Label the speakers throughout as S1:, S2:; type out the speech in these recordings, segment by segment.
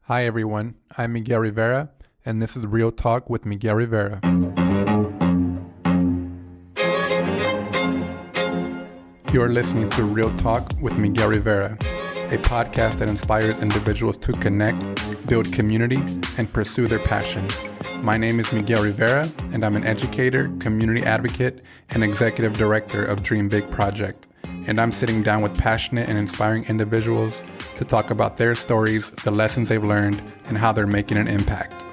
S1: Hi everyone, I'm Miguel Rivera, and this is Real Talk with Miguel Rivera. You're listening to Real Talk with Miguel Rivera, a podcast that inspires individuals to connect, build community, and pursue their passion. My name is Miguel Rivera, and I'm an educator, community advocate, and executive director of Dream Big Project. And I'm sitting down with passionate and inspiring individuals to talk about their stories, the lessons they've learned, and how they're making an impact.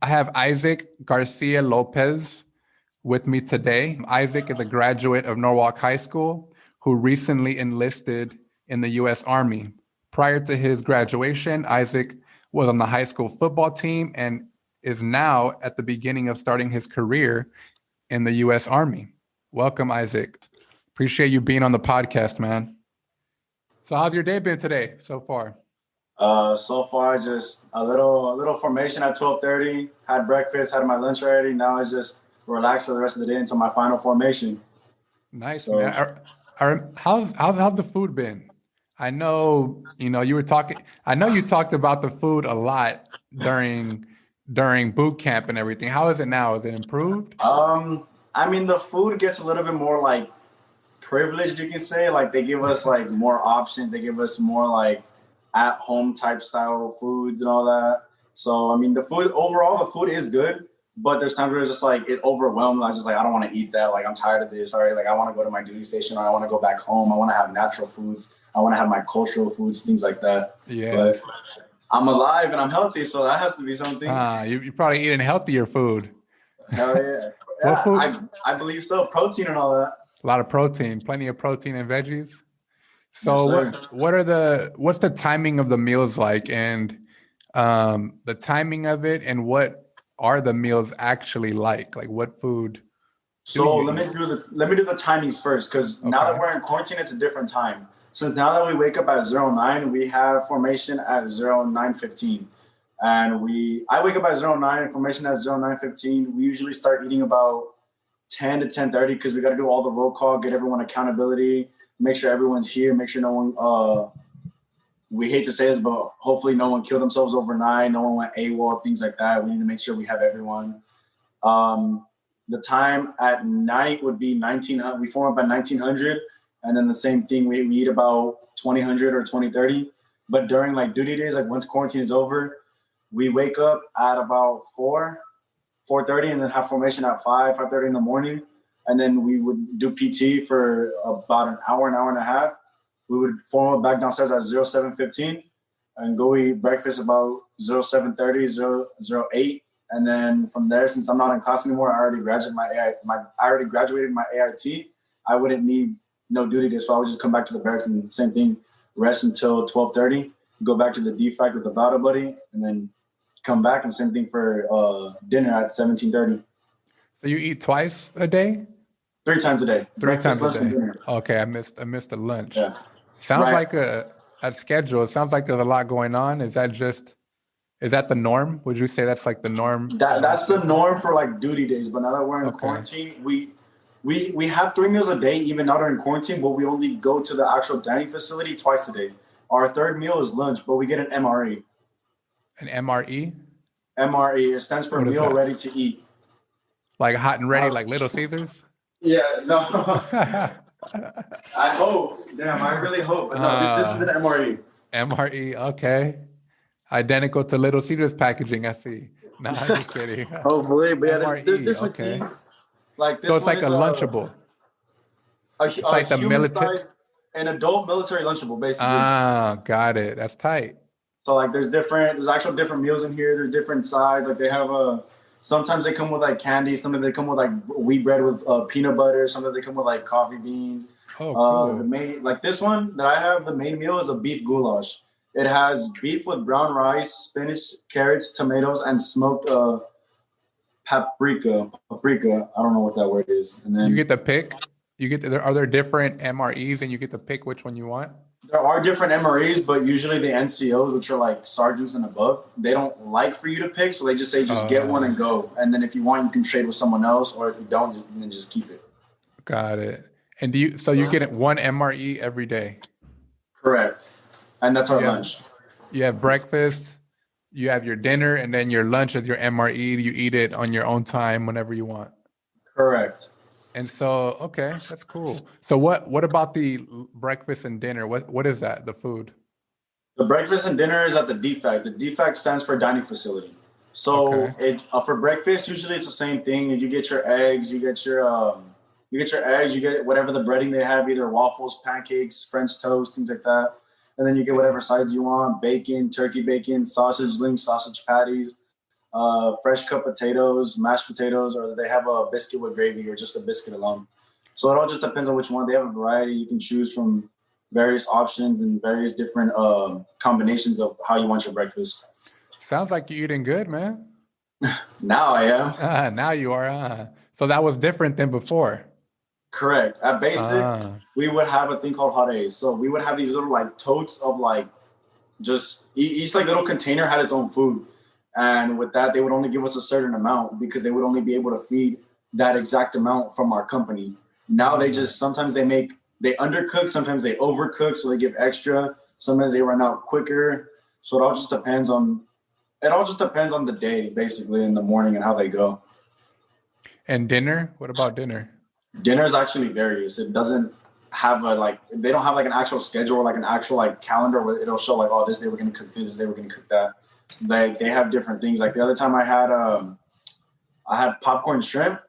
S1: I have Isaac Garcia-Lopez with me today. Isaac is a graduate of Norwalk High School who recently enlisted in the U.S. Army. Prior to his graduation, Isaac was on the high school football team and is now at the beginning of starting his career in the U.S. Army. Welcome, Isaac. Appreciate you being on the podcast, man. So how's your day been today so far?
S2: So far, just a little formation at 12:30. Had breakfast, had my lunch already. Now it's just relax for the rest of the day until my final formation.
S1: Nice, man. How's the food been? I know, you talked about the food a lot during boot camp and everything. How is it now? Is it improved?
S2: I mean, the food gets a little bit more like privileged, you can say. Like they give us like more options. They give us more like at home type style foods and all that. So, I mean, the food is good, but there's times where it's just like it overwhelmed. I just like, I don't want to eat that. Like, I'm tired of this. All right. Like, I want to go to my duty station, or I want to go back home. I want to have natural foods. I want to have my cultural foods, things like that.
S1: Yeah.
S2: But I'm alive and I'm healthy, so that has to be something.
S1: You're probably eating healthier food.
S2: Hell yeah.
S1: What food?
S2: I believe so. Protein and all that.
S1: A lot of protein, plenty of protein and veggies. So
S2: Yes,
S1: what's the timing of the meals like, and the timing of it, and what are the meals actually like? Like what food?
S2: So let me do the timings first, because now that we're in quarantine, it's a different time. So now that we wake up at 09, we have formation at 09:15. And I wake up at 09, formation at 09:15. We usually start eating about 10 to 10:30 because we got to do all the roll call, get everyone accountability, make sure everyone's here, make sure no one, we hate to say this, but hopefully no one killed themselves overnight, no one went AWOL, things like that. We need to make sure we have everyone. The time at night would be 1900. We form up at 1900, and then the same thing, we eat about 2000 or 2030. But during like duty days, like once quarantine is over, we wake up at about 4:30, and then have formation at 5:30 in the morning. And then we would do PT for about an hour and a half. We would form up back downstairs at 07:15 and go eat breakfast about 07:30, 08. And then from there, since I'm not in class anymore, I already graduated my AIT. I wouldn't need no duty day, so I would just come back to the barracks and same thing, rest until 12:30, go back to the DFAC with the battle buddy, and then come back, and same thing for dinner at 17:30.
S1: So you eat twice a day?
S2: 3 times a day.
S1: Breakfast, times a day. Okay, I missed the lunch.
S2: Yeah.
S1: Sounds like a schedule. It sounds like there's a lot going on. Is that the norm? Would you say that's like the norm?
S2: That's the norm for like duty days. But now that we're in quarantine, we have 3 meals a day, even now during quarantine, but we only go to the actual dining facility twice a day. Our third meal is lunch, but we get an MRE.
S1: An MRE?
S2: MRE, it stands for meal ready to eat.
S1: Like hot and ready, like Little Caesars?
S2: Yeah, no. I hope. Damn, I really hope. No, this is an MRE.
S1: MRE, okay. Identical to Little Caesars packaging, I see. No, I'm just kidding.
S2: Hopefully, but yeah, there's different things. Like this,
S1: so it's like a Lunchable.
S2: It's like the military, an adult military Lunchable, basically.
S1: Ah, got it. That's tight.
S2: So like there's actual different meals in here. There's different sides. Like they have sometimes they come with like candy. Sometimes they come with like wheat bread with peanut butter. Sometimes they come with like coffee beans.
S1: Oh, cool.
S2: Like this one that I have, the main meal is a beef goulash. It has beef with brown rice, spinach, carrots, tomatoes, and smoked paprika. I don't know what that word is. And then
S1: you get to pick. Are there different MREs, and you get to pick which one you want?
S2: There are different MREs, but usually the NCOs, which are like sergeants and above, they don't like for you to pick, so they just say get one and go. And then if you want, you can trade with someone else, or if you don't, then just keep it.
S1: Got it. And so you get one MRE every day?
S2: Correct. And that's our
S1: You have,
S2: lunch.
S1: you have breakfast, you have your dinner, and then your lunch is your MRE. You eat it on your own time whenever you want.
S2: Correct.
S1: And so, okay, that's cool. So what about the breakfast and dinner? What is that, the food?
S2: The breakfast and dinner is at the DFAC. The DFAC stands for dining facility. So
S1: Okay.
S2: for breakfast, usually it's the same thing. You get your eggs, you get whatever the breading they have, either waffles, pancakes, French toast, things like that. And then you get whatever sides you want: bacon, turkey bacon, sausage links, sausage patties, fresh cut potatoes, mashed potatoes, or they have a biscuit with gravy or just a biscuit alone. So it all just depends on which one. They have a variety. You can choose from various options and various different combinations of how you want your breakfast.
S1: Sounds like you're eating good, man.
S2: Now I am.
S1: Now you are. So that was different than before.
S2: Correct. At basic, we would have a thing called hot A's. So we would have these little like totes of like just each like little container had its own food. And with that, they would only give us a certain amount because they would only be able to feed that exact amount from our company. Now they just, sometimes they undercook, sometimes they overcook, so they give extra. Sometimes they run out quicker. So it all just depends on the day, basically, in the morning and how they go.
S1: And dinner? What about dinner?
S2: Dinner is actually varies. It doesn't have they don't have like an actual schedule or like an actual like calendar where it'll show like, oh, this day we're going to cook this day we're going to cook that. So they have different things. Like the other time I had popcorn shrimp,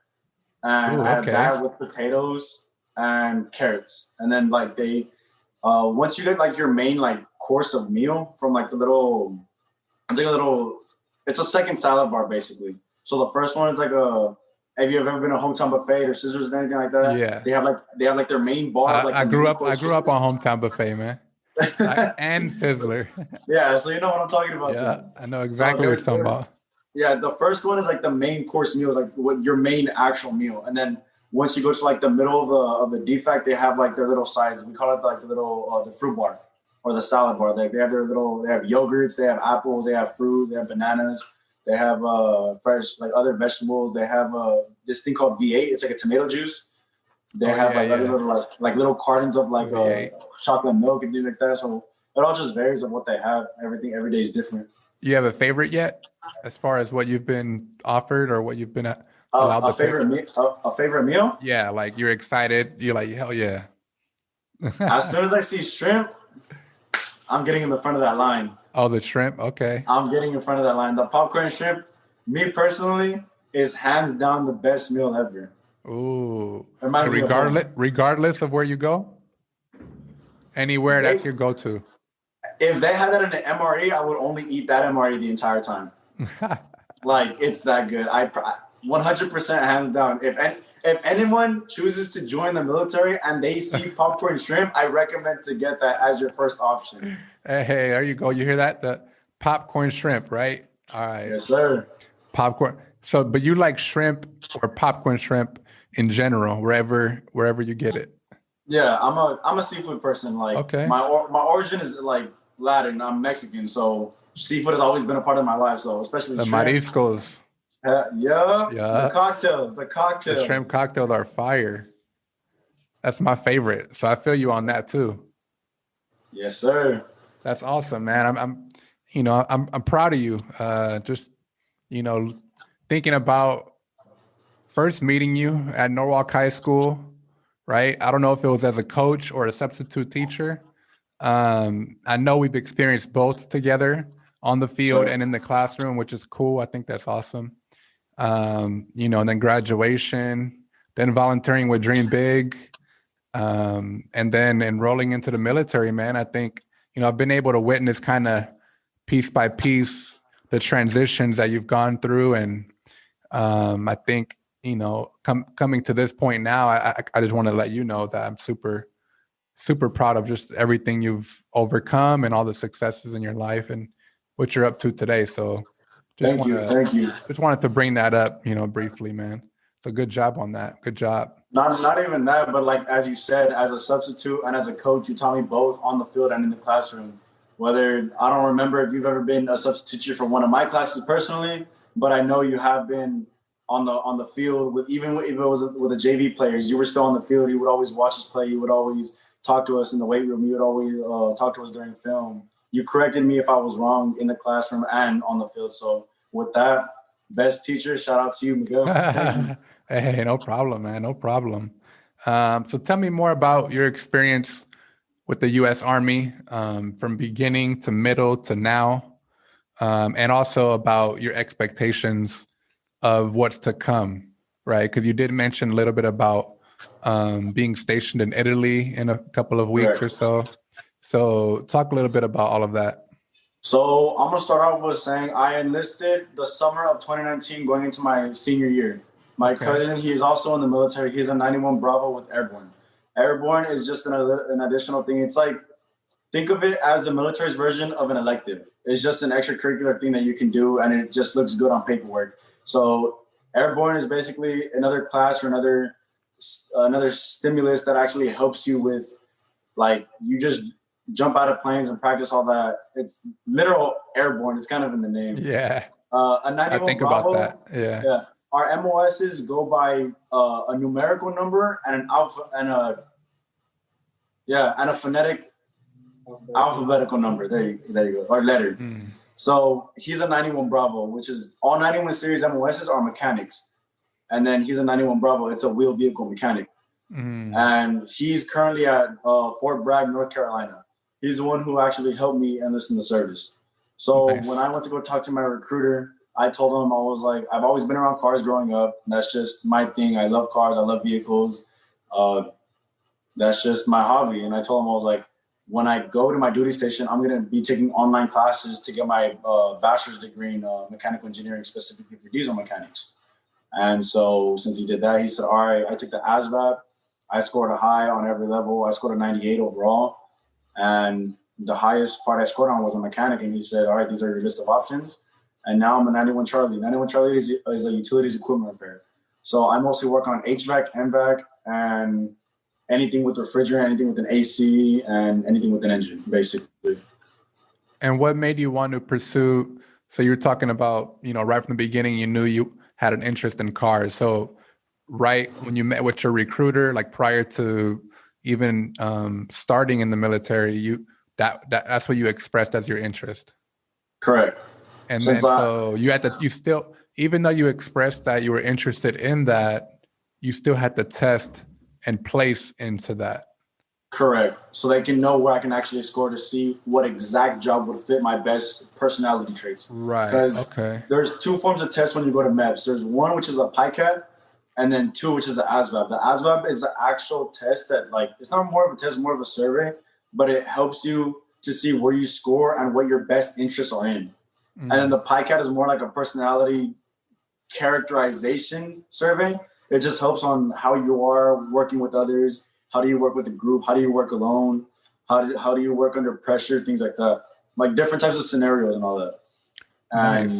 S2: and I had that with potatoes and carrots. And then like once you get like your main like course of meal from like it's a second salad bar basically. So the first one is like have you ever been to Hometown Buffet or Scissors or anything like that?
S1: Yeah.
S2: They have like their main bar.
S1: I grew up on Hometown Buffet, man. And Sizzler.
S2: Yeah, so you know what I'm talking about.
S1: Yeah,
S2: then.
S1: I know exactly what you're talking about.
S2: Yeah, the first one is like the main course meal, is like what your main actual meal, and then once you go to like the middle of the DFAC, they have like their little sides. We call it like the little the fruit bar or the salad bar. They have they have yogurts, they have apples, they have fruit, they have bananas, they have fresh like other vegetables. They have this thing called V8. It's like a tomato juice. They have other little like little cartons of like chocolate milk and things like that. So it all just varies on what they have. Every day is different.
S1: You have a favorite yet, as far as what you've been offered or what you've been allowed
S2: a favorite meal?
S1: Yeah, like you're excited. You're like, hell yeah.
S2: As soon as I see shrimp, I'm getting in the front of that line.
S1: Oh, the shrimp? Okay.
S2: I'm getting in front of that line. The popcorn shrimp, me personally, is hands down the best meal ever.
S1: Ooh. Regardless of where you go? Anywhere, that's your go-to.
S2: If they had that in an MRE, I would only eat that MRE the entire time. Like, it's that good. I 100% hands down. If anyone chooses to join the military and they see popcorn shrimp, I recommend to get that as your first option.
S1: Hey, there you go. You hear that? The popcorn shrimp, right? All right.
S2: Yes, sir.
S1: Popcorn. So, but you like shrimp or popcorn shrimp in general, wherever you get it.
S2: Yeah, I'm a seafood person. Like,
S1: okay.
S2: My origin is like Latin. I'm Mexican, so seafood has always been a part of my life. So especially
S1: the
S2: shrimp.
S1: mariscos.
S2: Yeah. The cocktails. The
S1: shrimp cocktails are fire. That's my favorite. So I feel you on that too.
S2: Yes, sir.
S1: That's awesome, man. I'm proud of you. Just thinking about first meeting you at Norwalk High School, right? I don't know if it was as a coach or a substitute teacher. I know we've experienced both together on the field and in the classroom, which is cool. I think that's awesome. And then graduation, then volunteering with Dream Big, and then enrolling into the military, man. I think, I've been able to witness kind of piece by piece the transitions that you've gone through. And I think, coming to this point now, I just want to let you know that I'm super, super proud of just everything you've overcome and all the successes in your life and what you're up to today. So
S2: thank you.
S1: Just wanted to bring that up, briefly, man. So good job on that. Good job.
S2: Not even that, but like, as you said, as a substitute and as a coach, you taught me both on the field and in the classroom. Whether, I don't remember if you've ever been a substitute teacher for one of my classes personally, but I know you have been on the field with, even if it was with the JV players, you were still on the field. You would always watch us play. You would always talk to us in the weight room. You would always talk to us during film. You corrected me if I was wrong in the classroom and on the field. So with that, best teacher, shout out to you, Miguel. Thank you.
S1: Hey, no problem, man. No problem. So tell me more about your experience with the U.S. Army, from beginning to middle to now, and also about your expectations of what's to come, right? Because you did mention a little bit about being stationed in Italy in a couple of weeks or so. So talk a little bit about all of that.
S2: So I'm going to start off with saying I enlisted the summer of 2019 going into my senior year. My cousin, he is also in the military. He's a 91 Bravo with Airborne. Airborne is just an additional thing. It's like, think of it as the military's version of an elective. It's just an extracurricular thing that you can do, and it just looks good on paperwork. So Airborne is basically another class or another stimulus that actually helps you with, like, you just jump out of planes and practice all that. It's literal airborne. It's kind of in the name.
S1: Yeah.
S2: A 91
S1: I think
S2: Bravo,
S1: about that. Yeah.
S2: Our MOSs go by a numerical number and an alpha and a phonetic alphabetical number. There you go. Or letter. So he's a 91 Bravo, which is all 91 series MOSs are mechanics. And then he's a 91 Bravo. It's a wheeled vehicle mechanic. And he's currently at Fort Bragg, North Carolina. He's the one who actually helped me enlist in the service. So when I went to go talk to my recruiter, I told him, I was like, I've always been around cars growing up. That's just my thing. I love cars. I love vehicles. That's just my hobby. And I told him, I was like, when I go to my duty station, I'm going to be taking online classes to get my bachelor's degree in mechanical engineering, specifically for diesel mechanics. And so since he did that, he said, all right, I took the ASVAB. I scored a high on every level. I scored a 98 overall. And the highest part I scored on was a mechanic. And he said, all right, these are your list of options. And now I'm a 91 Charlie. 91 Charlie is a utilities equipment repair. So I mostly work on HVAC, MVAC, and anything with refrigerant, anything with an AC, and anything with an engine, basically.
S1: And what made you want to pursue? So you're talking about, right from the beginning, you knew you had an interest in cars. So right when you met with your recruiter, like prior to even starting in the military, that's what you expressed as your interest.
S2: Correct.
S1: And then so you still, even though you expressed that you were interested in that, you still had to test and place into that.
S2: Correct. So they can know where I can actually score to see what exact job would fit my best personality traits.
S1: Right.
S2: Because there's two forms of tests when you go to MEPS. There's one, which is a PICAT, and then two, which is an ASVAB. The ASVAB is the actual test that, like, it's not more of a test, more of a survey, but it helps you to see where you score and what your best interests are in. And then the PICAT is more like a personality characterization survey. It just helps on how you are working with others. How do you work with a group? How do you work alone? How do you work under pressure? Things like that. Like different types of scenarios and all that. And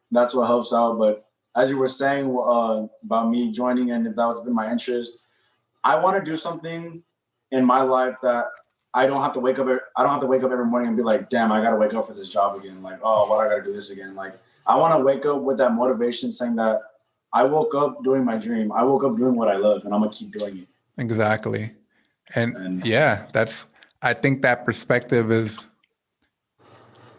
S2: that's what helps out. But as you were saying about me joining, and if that was been my interest, I want to do something in my life that I don't have to wake up every morning and be like, damn, I got to wake up for this job again. Like, oh, why do I got to do this again? Like, I want to wake up with that motivation saying that I woke up doing my dream. I woke up doing what I love, and I'm going to keep doing it.
S1: Exactly. And I think that perspective is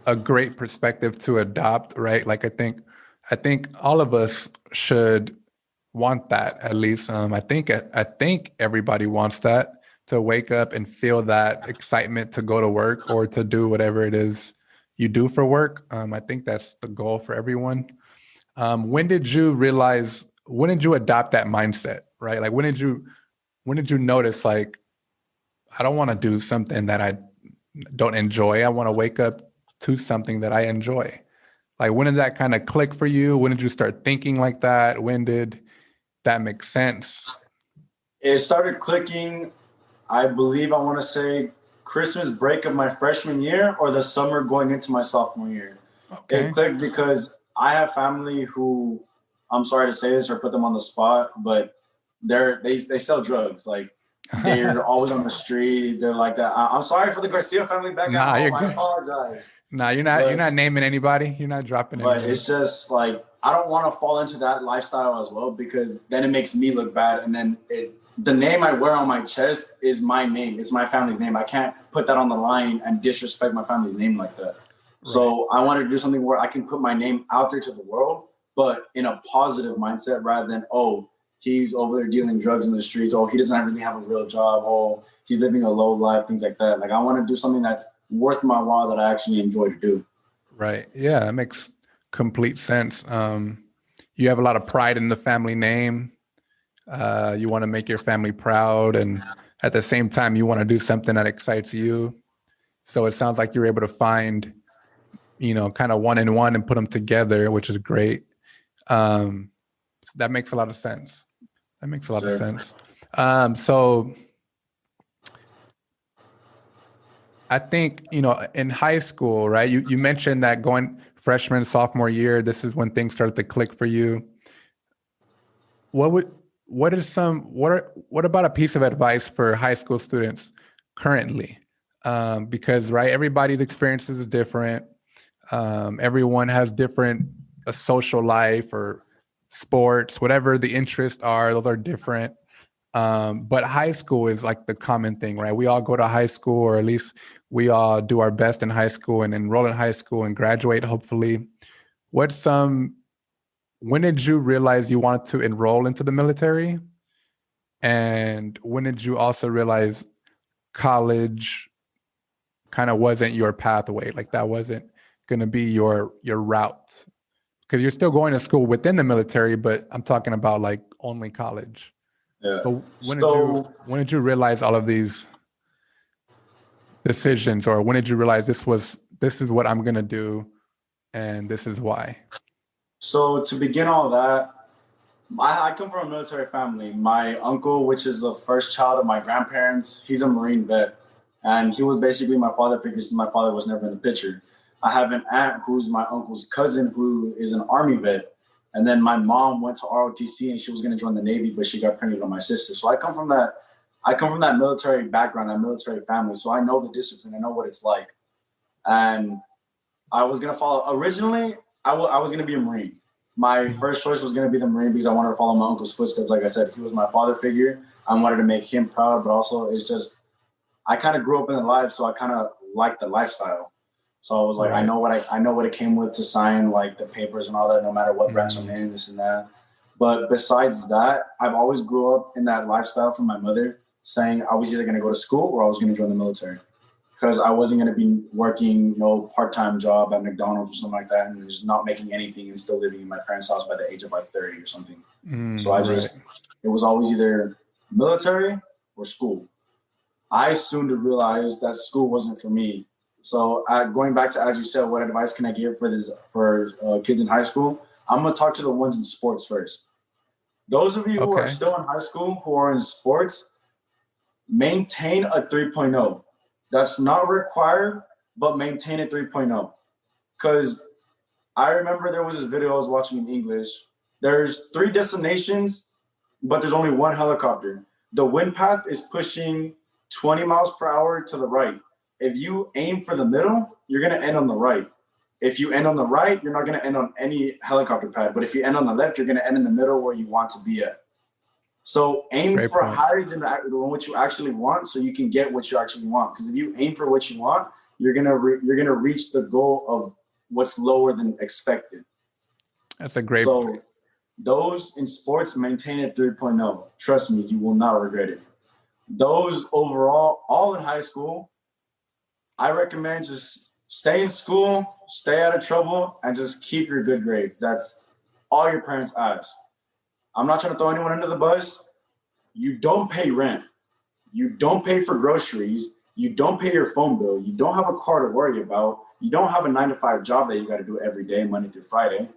S1: a great perspective to adopt, right? Like, I think all of us should want that, at least. I think everybody wants that, to wake up and feel that excitement to go to work or to do whatever it is you do for work. I think that's the goal for everyone. When did you adopt that mindset, right? Like, when did you notice, like, I don't want to do something that I don't enjoy. I want to wake up to something that I enjoy. Like, when did that kind of click for you? When did you start thinking like that? When did that make sense?
S2: It started clicking, I believe, I want to say Christmas break of my freshman year or the summer going into my sophomore year. Okay. It clicked because I have family who, I'm sorry to say this or put them on the spot, but they sell drugs. Like, they're always on the street. They're like that. I'm sorry for the Garcia family back at home. I apologize.
S1: You're not naming anybody. You're not dropping anybody.
S2: But it's just like, I don't want to fall into that lifestyle as well, because then it makes me look bad. And then the name I wear on my chest is my name. It's my family's name. I can't put that on the line and disrespect my family's name like that. Right. So I wanted to do something where I can put my name out there to the world, but in a positive mindset, rather than, oh, he's over there dealing drugs in the streets. Oh, he doesn't really have a real job. Oh, he's living a low life, things like that. Like, I want to do something that's worth my while, that I actually enjoy to do.
S1: Right. Yeah, it makes complete sense. You have a lot of pride in the family name. You want to make your family proud, and at the same time, you want to do something that excites you. So it sounds like you're able to find, kind of one in one and put them together, which is great. That makes a lot of sense. Of sense. So I think, in high school, right, you mentioned that going freshman, sophomore year, this is when things started to click for you. What about a piece of advice for high school students currently? Because, right, everybody's experiences is different. Everyone has different social life or sports, whatever the interests are, those are different. But high school is like the common thing, right? We all go to high school, or at least we all do our best in high school and enroll in high school and graduate, hopefully. When did you realize you wanted to enroll into the military? And when did you also realize college kind of wasn't your pathway? Like, that wasn't going to be your route? Because you're still going to school within the military, but I'm talking about like only college.
S2: Yeah.
S1: So when did you realize all of these decisions, or when did you realize this is what I'm going to do and this is why?
S2: So to begin all that, I come from a military family. My uncle, which is the first child of my grandparents, he's a Marine vet. And he was basically my father figure, since my father was never in the picture. I have an aunt who's my uncle's cousin, who is an Army vet. And then my mom went to ROTC and she was going to join the Navy, but she got pregnant on my sister. So I come from that military background, that military family. So I know the discipline. I know what it's like. And I was going to follow. Originally, I was going to be a Marine. My first choice was going to be the Marine because I wanted to follow my uncle's footsteps. Like I said, he was my father figure. I wanted to make him proud, but also it's just, I kind of grew up in the life, so I kind of liked the lifestyle. So I was like, right. I know what it came with to sign like the papers and all that, no matter what branch I'm in, this and that. But besides that, I've always grew up in that lifestyle from my mother, saying I was either going to go to school or I was going to join the military, because I wasn't going to be working no part-time job at McDonald's or something like that and just not making anything and still living in my parents' house by the age of like 30 or something. So it was always either military or school. I soon to realize that school wasn't for me. So going back to, as you said, what advice can I give for kids in high school? I'm going to talk to the ones in sports first. Those of you who are still in high school, who are in sports, maintain a 3.0. That's not required, but maintain a 3.0. Because I remember there was this video I was watching in English. There's 3 destinations, but there's only 1 helicopter. The wind path is pushing 20 miles per hour to the right. If you aim for the middle, you're going to end on the right. If you end on the right, you're not going to end on any helicopter pad. But if you end on the left, you're going to end in the middle where you want to be at. So aim for higher than what you actually want, so you can get what you actually want. Because if you aim for what you want, you're gonna reach the goal of what's lower than expected.
S1: That's a great point.
S2: Those in sports, maintain at 3.0. Trust me, you will not regret it. Those overall, all in high school, I recommend just stay in school, stay out of trouble, and just keep your good grades. That's all your parents ask. I'm not trying to throw anyone under the bus. You don't pay rent. You don't pay for groceries. You don't pay your phone bill. You don't have a car to worry about. You don't have a 9-to-5 job that you got to do every day, Monday through Friday.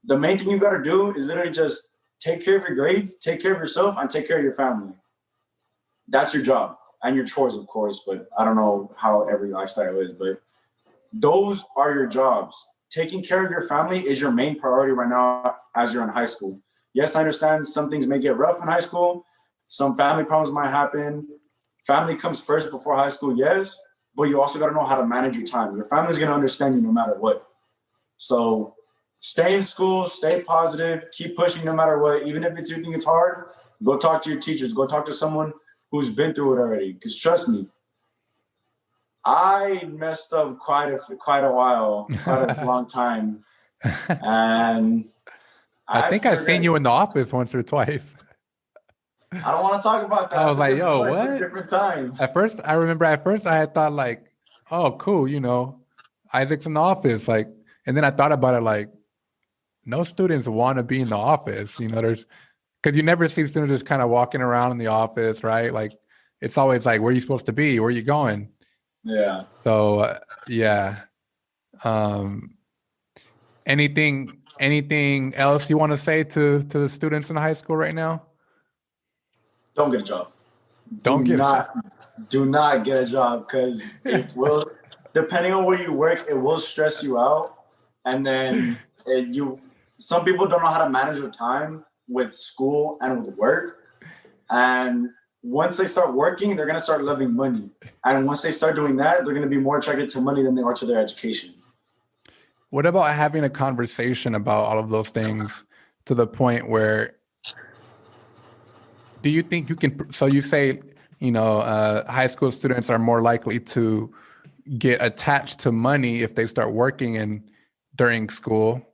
S2: The main thing you got to do is literally just take care of your grades, take care of yourself, and take care of your family. That's your job. And your chores, of course, but I don't know how every lifestyle is, but those are your jobs. Taking care of your family is your main priority right now as you're in high school. Yes, I understand some things may get rough in high school. Some family problems might happen. Family comes first before high school, yes, but you also got to know how to manage your time. Your family's going to understand you no matter what. So stay in school, stay positive, keep pushing no matter what. Even if you think it's hard, go talk to your teachers. Go talk to someone who's been through it already. Because trust me, I messed up quite a long time. And
S1: I think I've seen you in the office once or twice.
S2: I don't want to talk about that.
S1: I was like, yo,
S2: what?
S1: what?
S2: A different time.
S1: At first I had thought like, oh, cool, Isaac's in the office. Like, and then I thought about it like, no students want to be in the office. There's, because you never see students just kind of walking around in the office, right? Like, it's always like, where are you supposed to be? Where are you going?
S2: Yeah.
S1: So, yeah. Anything else you want to say to the students in high school right now?
S2: Don't get a job. Do not get a job, because it will, depending on where you work, it will stress you out. And then some people don't know how to manage their time with school and with work. And once they start working, they're going to start loving money. And once they start doing that, they're going to be more attracted to money than they are to their education.
S1: What about having a conversation about all of those things to the point where, do you think you can, so you say, high school students are more likely to get attached to money if they start working during school.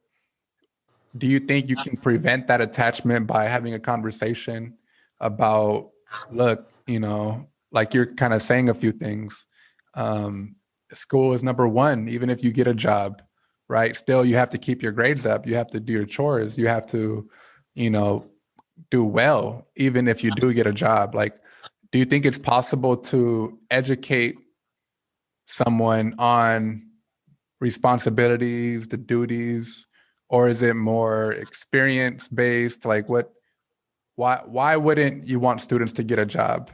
S1: Do you think you can prevent that attachment by having a conversation about, look, like you're kind of saying a few things. School is number one, even if you get a job, right? Still, you have to keep your grades up. You have to do your chores. You have to, do well, even if you do get a job. Like, do you think it's possible to educate someone on responsibilities, the duties, or is it more experience based? Like, why wouldn't you want students to get a job?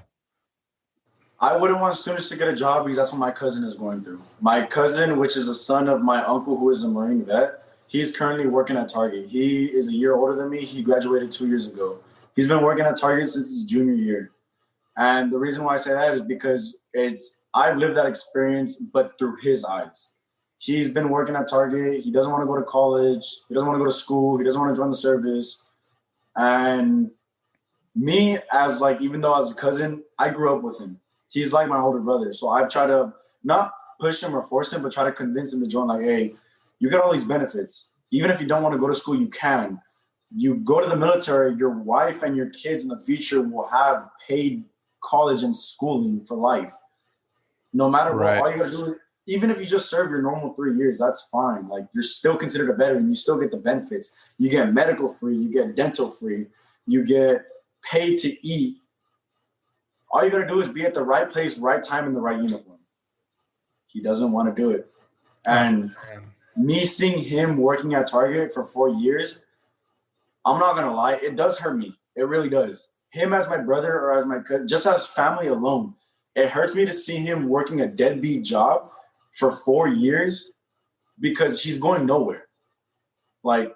S2: I wouldn't want students to get a job because that's what my cousin is going through. My cousin, which is the son of my uncle who is a Marine vet, he's currently working at Target. He is a year older than me. He graduated 2 years ago. He's been working at Target since his junior year. And the reason why I say that is because I've lived that experience, but through his eyes. He's been working at Target. He doesn't want to go to college. He doesn't want to go to school. He doesn't want to join the service. And me, even though as a cousin, I grew up with him. He's like my older brother. So I've tried to not push him or force him, but try to convince him to join. Like, hey, you get all these benefits. Even if you don't want to go to school, you can. You go to the military, your wife and your kids in the future will have paid college and schooling for life. No matter what, all you gotta do, even if you just serve your normal 3 years, that's fine. Like, you're still considered a veteran. You still get the benefits. You get medical free. You get dental free. You get paid to eat. All you gotta do is be at the right place, right time, in the right uniform. He doesn't want to do it. And me seeing him working at Target for 4 years, I'm not gonna lie, it does hurt me. It really does. Him as my brother or as my cousin, just as family alone, it hurts me to see him working a deadbeat job for 4 years because he's going nowhere. Like,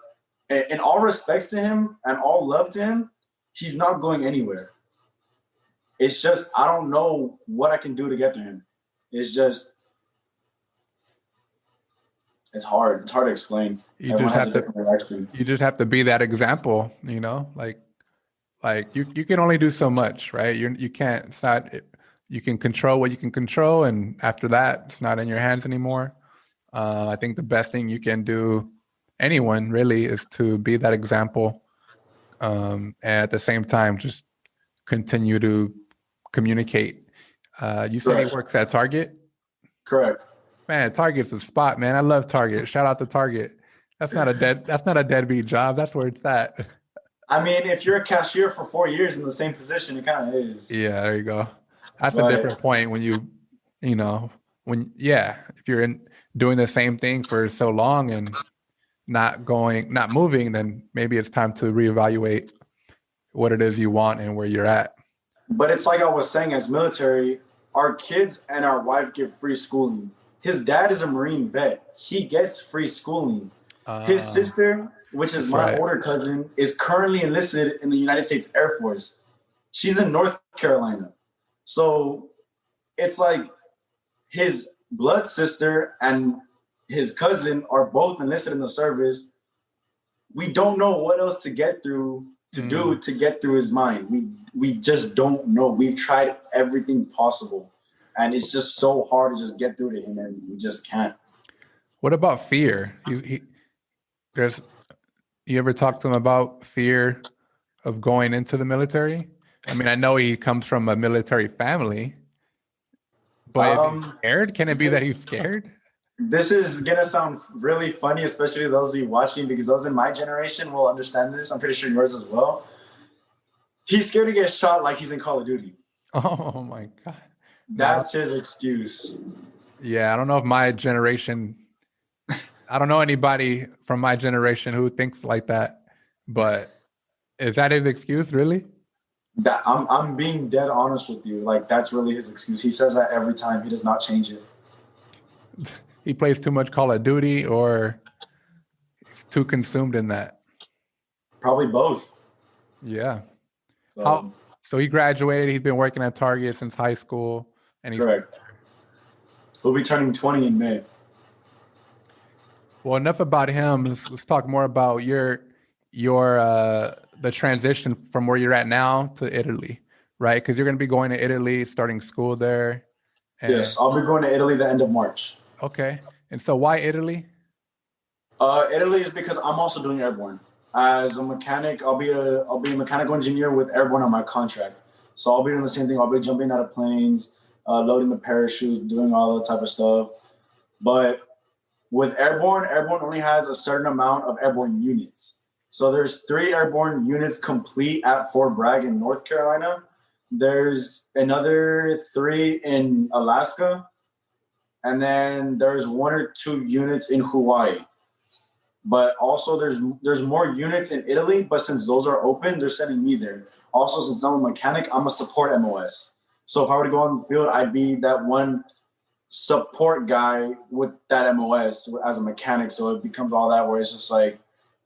S2: in all respects to him and all love to him, he's not going anywhere. It's just, I don't know what I can do to get to him. It's just, it's hard. It's hard to explain.
S1: You just have to be that example, like you can only do so much, right? You can't, you can control what you can control. And after that, it's not in your hands anymore. I think the best thing you can do, anyone really, is to be that example. And at the same time, just continue to communicate. You said he works at Target?
S2: Correct.
S1: Man, Target's a spot, man. I love Target. Shout out to Target. That's not a deadbeat job. That's where it's at. I
S2: mean, if you're a cashier for 4 years in the same position, it kind of is.
S1: Yeah, there you go. That's a different point when if you're doing the same thing for so long and not moving, then maybe it's time to reevaluate what it is you want and where you're at.
S2: But it's like I was saying, as military, our kids and our wife get free schooling. His dad is a Marine vet. He gets free schooling. His sister, which is my older cousin, is currently enlisted in the United States Air Force. She's in North Carolina. So it's like his blood sister and his cousin are both enlisted in the service. we don't know what else to get through to do to get through his mind. We just don't know. We've tried everything possible, and it's just so hard to just get through to him, and we just can't.
S1: What about fear? There's you ever talk to him about fear of going into the military? I mean, I know he comes from a military family, but if he's scared, can it be that he's scared?
S2: This is gonna sound really funny, especially those of you watching, because those in my generation will understand this. I'm pretty sure yours as well. He's scared to get shot like he's in Call of Duty.
S1: Oh my God.
S2: That's his excuse.
S1: Yeah, I don't know if my generation, I don't know anybody from my generation who thinks like that, but is that his excuse, really?
S2: That I'm being dead honest with you. Like, that's really his excuse. He says that every time. He does not change it.
S1: He plays too much Call of Duty, or he's too consumed in that?
S2: Probably both.
S1: Yeah. So he graduated. He's been working at Target since high school, and he's
S2: correct. He'll be turning 20 in May.
S1: Well, enough about him. Let's talk more about your the transition from where you're at now to Italy, right? Because you're going to be going to Italy, starting school there.
S2: Yes, I'll be going to Italy the end of March.
S1: Okay. And so why Italy?
S2: Italy is because I'm also doing airborne. As a mechanic, I'll be a mechanical engineer with airborne on my contract. So I'll be doing the same thing. I'll be jumping out of planes, loading the parachute, doing all that type of stuff. But with airborne only has a certain amount of airborne units. So there's 3 airborne units complete at Fort Bragg in North Carolina. There's another 3 in Alaska. And then there's 1 or 2 units in Hawaii. But also there's more units in Italy, but since those are open, they're sending me there. Also, since I'm a mechanic, I'm a support MOS. So if I were to go on the field, I'd be that one support guy with that MOS as a mechanic. So it becomes all that where it's just like,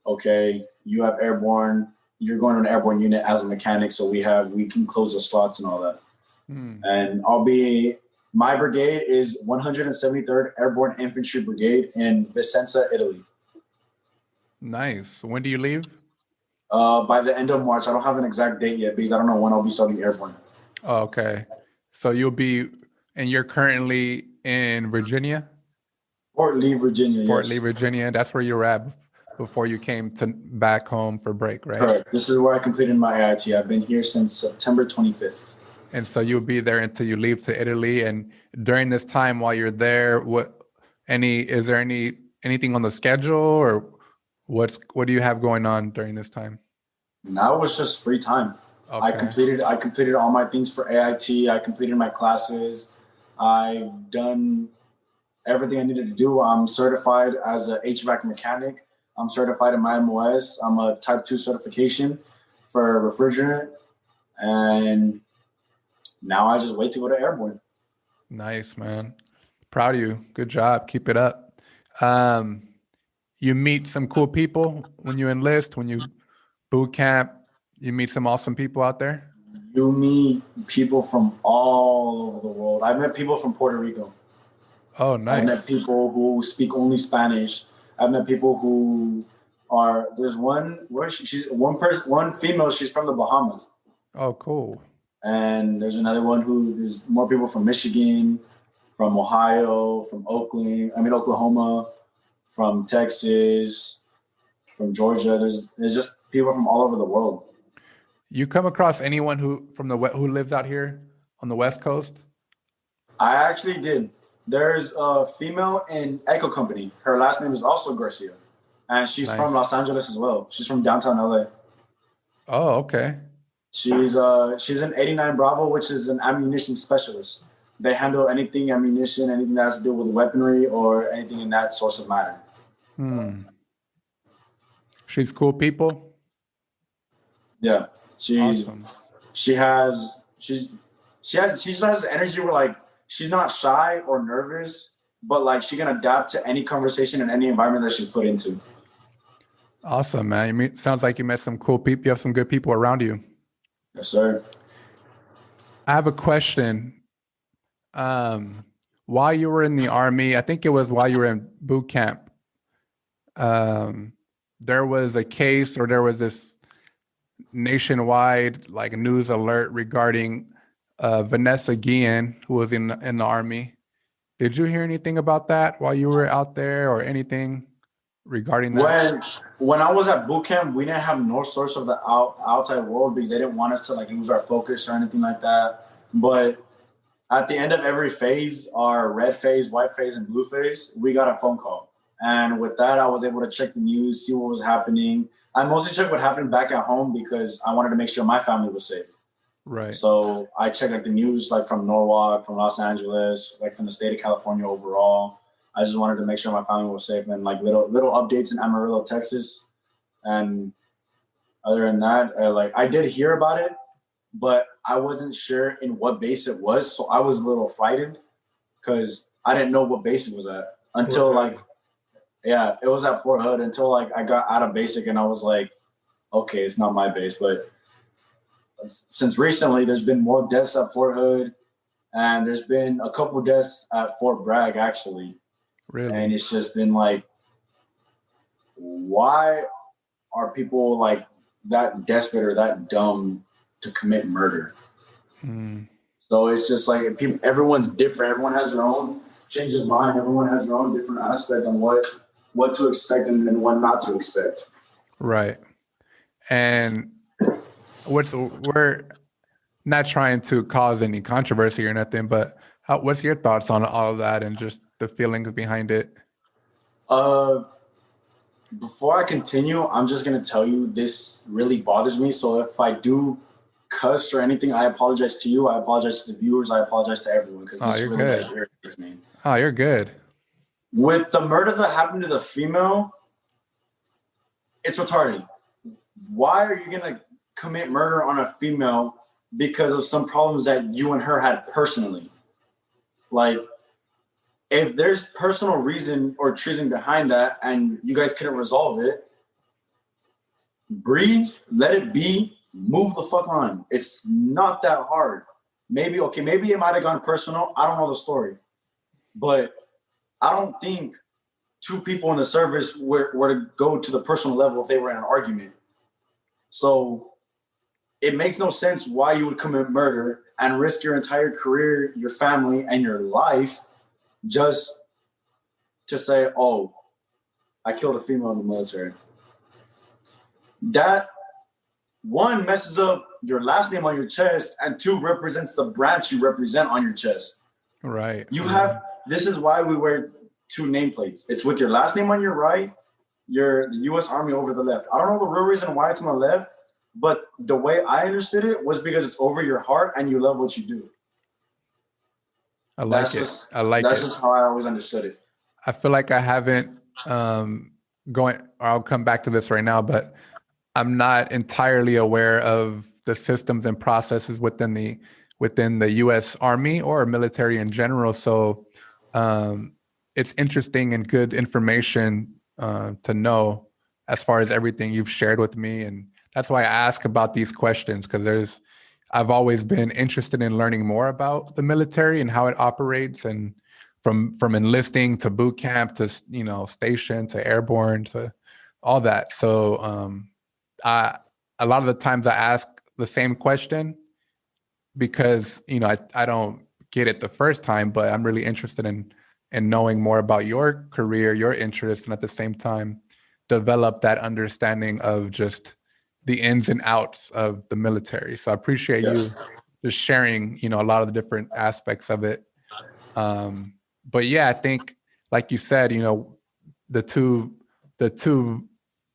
S2: okay, you have airborne, you're going to an airborne unit as a mechanic, so we can close the slots and all that. And my brigade is 173rd Airborne Infantry Brigade in Vicenza, Italy.
S1: Nice. When do you leave?
S2: By the end of March. I don't have an exact date yet because I don't know when I'll be starting airborne.
S1: Oh, okay. So you're currently in Virginia?
S2: Fort Lee, Virginia.
S1: Fort Lee, Virginia. That's where you were at before you came back home for break, right?
S2: Correct. This is where I completed my AIT. I've been here since September 25th.
S1: And so you'll be there until you leave to Italy. And during this time while you're there, is there anything on the schedule, or what do you have going on during this time?
S2: Now it's just free time. Okay. I completed all my things for AIT. I completed my classes. I've done everything I needed to do. I'm certified as a HVAC mechanic. I'm certified in my MOS. I'm a type 2 certification for refrigerant. And now I just wait to go to airborne.
S1: Nice, man. Proud of you. Good job. Keep it up. You meet some cool people when you enlist, when you boot camp. You meet some awesome people out there.
S2: You meet people from all over the world. I've met people from Puerto Rico.
S1: Oh, nice.
S2: I've met people who speak only Spanish. I've met people who are. There's one where one female. She's from the Bahamas.
S1: Oh, cool.
S2: And there's another one there's more people from Michigan, from Ohio, from Oklahoma, from Texas, from Georgia. There's just people from all over the world.
S1: You come across anyone who lives out here on the West Coast?
S2: I actually did. There's a female in Echo Company. Her last name is also Garcia, and she's from Los Angeles as well. She's from downtown LA.
S1: Oh, okay.
S2: She's an 89 Bravo, which is an ammunition specialist. They handle anything ammunition, anything that has to do with weaponry or anything in that source of matter.
S1: She's cool people.
S2: Yeah,
S1: awesome.
S2: She just has energy where like she's not shy or nervous, but like she can adapt to any conversation and any environment that she's put into.
S1: Awesome, man. Sounds like you met some cool people. You have some good people around you.
S2: Yes, sir.
S1: I have a question. While you were in the Army, I think it was while you were in boot camp, there was a case, or there was this nationwide like news alert regarding Vanessa Guillen, who was in the army. Did you hear anything about that while you were out there, or anything regarding that?
S2: When I was at boot camp, we didn't have no source of the outside world because they didn't want us to like lose our focus or anything like that. But at the end of every phase, our red phase, white phase, and blue phase, we got a phone call. And with that, I was able to check the news, see what was happening. I mostly checked what happened back at home because I wanted to make sure my family was safe.
S1: Right.
S2: So I checked like the news, like from Norwalk, from Los Angeles, like from the state of California overall. I just wanted to make sure my family was safe, and like little updates in Amarillo, Texas. And other than that, I did hear about it, but I wasn't sure in what base it was. So I was a little frightened because I didn't know what base it was at until it was at Fort Hood, until like I got out of basic and I was like, okay, it's not my base. But since recently, there's been more deaths at Fort Hood, and there's been a couple deaths at Fort Bragg, actually.
S1: Really?
S2: And it's just been like, why are people like that desperate or that dumb to commit murder? So it's just like everyone's different. Everyone has their own change of mind. Everyone has their own different aspect on what to expect and what not to expect.
S1: Right. And we're not trying to cause any controversy or nothing, but what's your thoughts on all of that and just the feelings behind it?
S2: Before I continue, I'm just going to tell you this really bothers me. So if I do cuss or anything, I apologize to you. I apologize to the viewers. I apologize to everyone because this really irritates me.
S1: Oh, you're good.
S2: With the murder that happened to the female, it's retarded. Why are you going to commit murder on a female because of some problems that you and her had personally? Like, if there's personal reason or treason behind that and you guys couldn't resolve it, breathe, let it be, move the fuck on. It's not that hard. Maybe it might have gone personal. I don't know the story. But I don't think two people in the service were to go to the personal level if they were in an argument. So it makes no sense why you would commit murder and risk your entire career, your family, and your life just to say, oh, I killed a female in the military. That, one, messes up your last name on your chest, and two, represents the branch you represent on your chest.
S1: Right.
S2: This is why we wear two nameplates. It's with your last name on your right, the U.S. Army over the left. I don't know the real reason why it's on the left, but the way I understood it was because it's over your heart and you love what you do. That's just how I always understood it.
S1: I feel like I haven't I'll come back to this right now, but I'm not entirely aware of the systems and processes within the U.S. Army or military in general. So it's interesting and good information to know as far as everything you've shared with me. And that's why I ask about these questions, because I've always been interested in learning more about the military and how it operates, and from enlisting to boot camp to station to airborne to all that. So a lot of the times I ask the same question because I don't get it the first time, but I'm really interested in knowing more about your career, your interests, and at the same time develop that understanding of just the ins and outs of the military. So I appreciate you just sharing, a lot of the different aspects of it. But yeah, I think, like you said, the two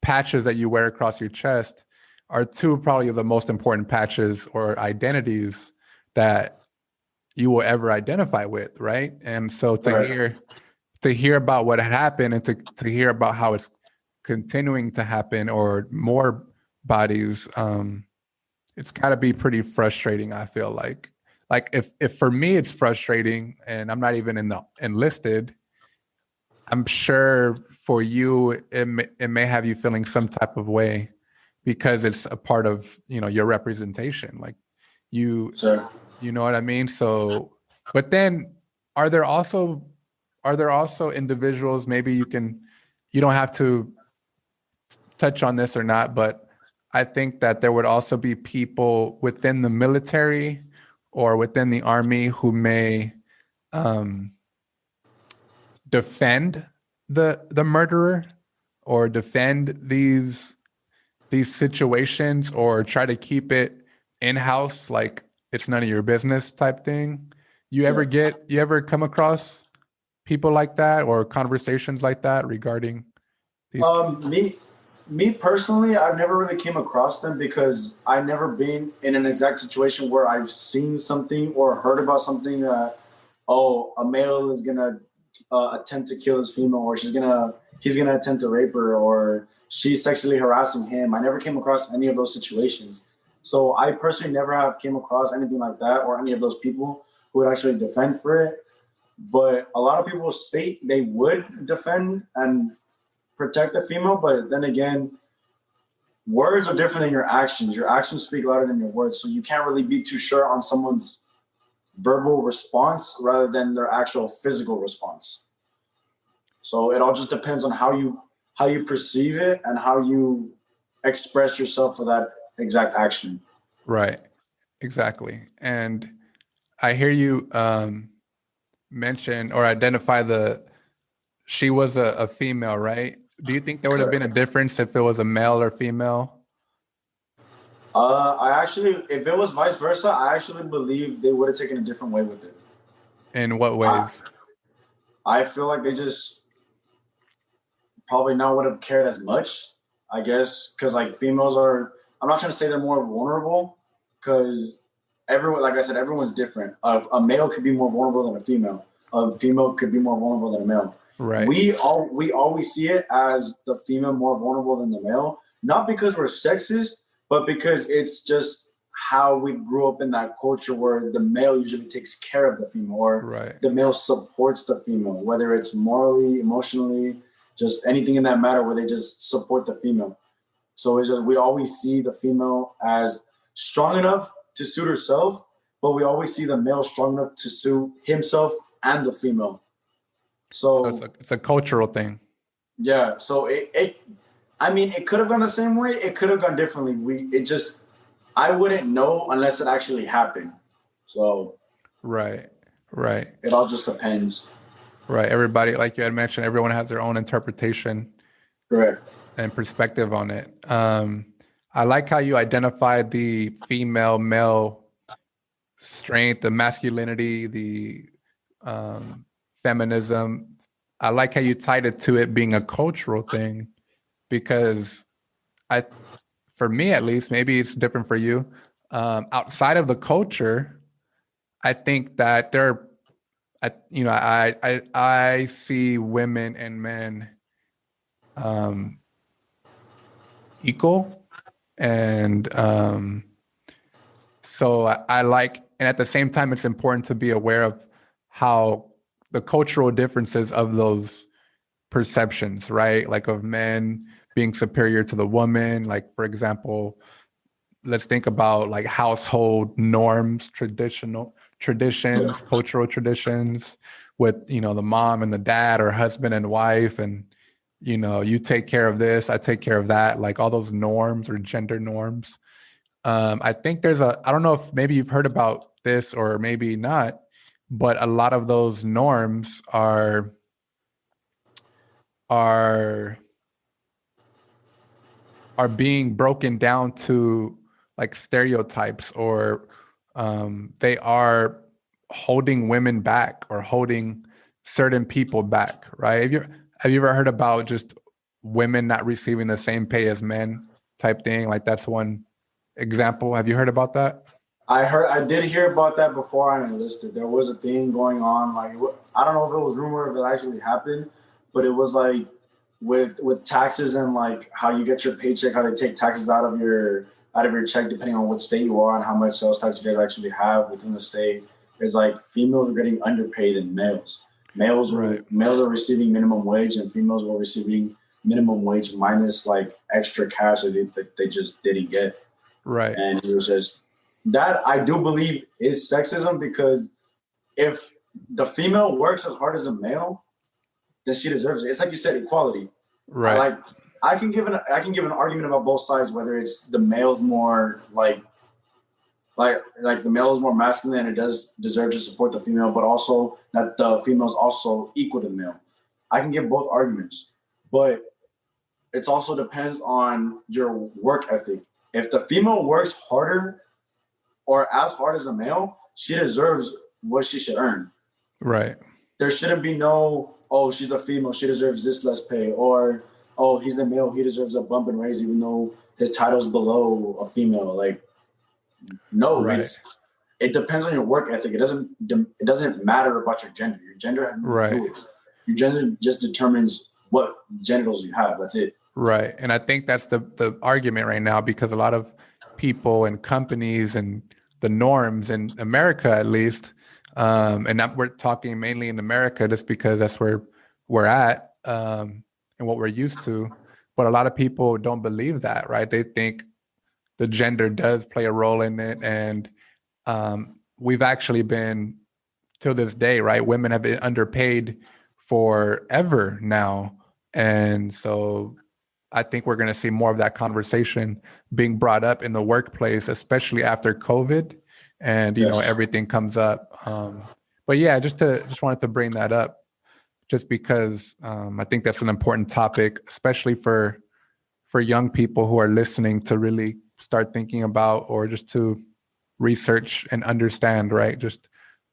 S1: patches that you wear across your chest are two probably of the most important patches or identities that you will ever identify with, right? And so to hear about what had happened, and to hear about how it's continuing to happen, or more bodies, it's got to be pretty frustrating. I feel like if for me it's frustrating, and I'm not even enlisted, I'm sure for you it may have you feeling some type of way, because it's a part of your representation, like you know what I mean. So, but then are there also individuals, maybe you don't have to touch on this or not, but I think that there would also be people within the military or within the army who may defend the murderer or defend these situations or try to keep it in-house, like it's none of your business type thing. You ever come across people like that or conversations like that regarding these?
S2: Me personally, I've never really came across them because I've never been in an exact situation where I've seen something or heard about something that, a male is gonna attempt to kill his female, or he's gonna attempt to rape her, or she's sexually harassing him. I never came across any of those situations. So I personally never have came across anything like that or any of those people who would actually defend for it. But a lot of people state they would defend and protect the female, but then again, words are different than your actions. Your actions speak louder than your words, so you can't really be too sure on someone's verbal response rather than their actual physical response. So it all just depends on how you perceive it and how you express yourself for that exact action.
S1: Right, exactly. And I hear you mention or identify she was a female, right? Do you think there would have been a difference if it was a male or female?
S2: If it was vice versa, I actually believe they would have taken a different way with it.
S1: In what ways?
S2: I feel like they just probably not would have cared as much, I guess, because like females are, I'm not trying to say they're more vulnerable, because everyone, like I said, everyone's different. A male could be more vulnerable than a female. A female could be more vulnerable than a male.
S1: Right.
S2: We always see it as the female more vulnerable than the male, not because we're sexist, but because it's just how we grew up in that culture where the male usually takes care of the female, or the male supports the female, whether it's morally, emotionally, just anything in that matter where they just support the female. So it's just, we always see the female as strong enough to suit herself, but we always see the male strong enough to suit himself and the female. So
S1: it's a cultural thing.
S2: Yeah. So it could have gone the same way. It could have gone differently. I wouldn't know unless it actually happened. So.
S1: Right.
S2: It all just depends.
S1: Right. Everybody, like you had mentioned, everyone has their own interpretation.
S2: Correct.
S1: And perspective on it. I like how you identified the female male strength, the masculinity, the feminism. I like how you tied it to it being a cultural thing, because for me at least, maybe it's different for you. Outside of the culture, I think that I see women and men equal, and so I like, and at the same time, it's important to be aware of how the cultural differences of those perceptions, right? Like of men being superior to the woman. Like, for example, let's think about like household norms, traditions, cultural traditions with, the mom and the dad, or husband and wife, and you take care of this, I take care of that, like all those norms or gender norms. I think I don't know if maybe you've heard about this or maybe not, but a lot of those norms are being broken down to like stereotypes, or they are holding women back or holding certain people back, right? Have you ever heard about just women not receiving the same pay as men type thing? Like that's one example. Have you heard about that?
S2: I did hear about that before I enlisted. There was a thing going on, like, I don't know if it was rumor, if it actually happened, but it was like with taxes and like how you get your paycheck, how they take taxes out of your check depending on what state you are and how much sales tax you guys actually have within the state. It's like females are getting underpaid than males. Males are receiving minimum wage, and females were receiving minimum wage minus like extra cash that they just didn't get.
S1: Right.
S2: And it was just that, I do believe, is sexism, because if the female works as hard as a male, then she deserves it. It's like you said, equality.
S1: Right.
S2: I can give an argument about both sides, whether it's the male's more like the male is more masculine and it does deserve to support the female, but also that the female is also equal to the male. I can give both arguments, but it also depends on your work ethic. If the female works harder or as hard as a male, she deserves what she should earn.
S1: Right.
S2: There shouldn't be no, oh, she's a female, she deserves this less pay, or oh, he's a male, he deserves a bump and raise even though his title's below a female. Like, no,
S1: right.
S2: It depends on your work ethic. It doesn't matter about your gender. Your gender has nothing to do with it. Your gender just determines what genitals you have. That's it.
S1: Right. And I think that's the argument right now, because a lot of people and companies and the norms in America, at least, and we're talking mainly in America just because that's where we're at and what we're used to. But a lot of people don't believe that, right? They think the gender does play a role in it. And we've actually been, till this day, right? Women have been underpaid forever now. And so I think we're going to see more of that conversation being brought up in the workplace, especially after COVID and, you know, everything comes up. But yeah, just wanted to bring that up just because I think that's an important topic, especially for young people who are listening to really start thinking about, or just to research and understand, right? Just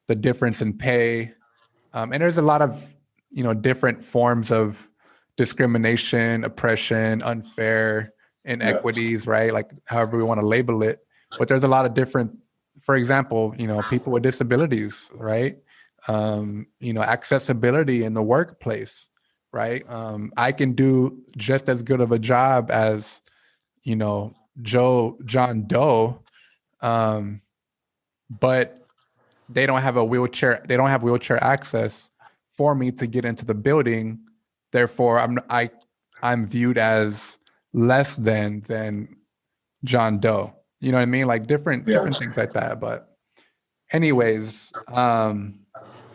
S1: the difference in pay. And there's a lot of, you know, different forms of discrimination, oppression, unfair inequities, right? Like however we want to label it. But there's a lot of different, for example, you know, people with disabilities, right? You know, accessibility in the workplace, right? I can do just as good of a job as, you know, John Doe, but they don't have a wheelchair. They don't have wheelchair access for me to get into the building. Therefore, I'm viewed as less than John Doe. You know what I mean? Like different things like that. But anyways, I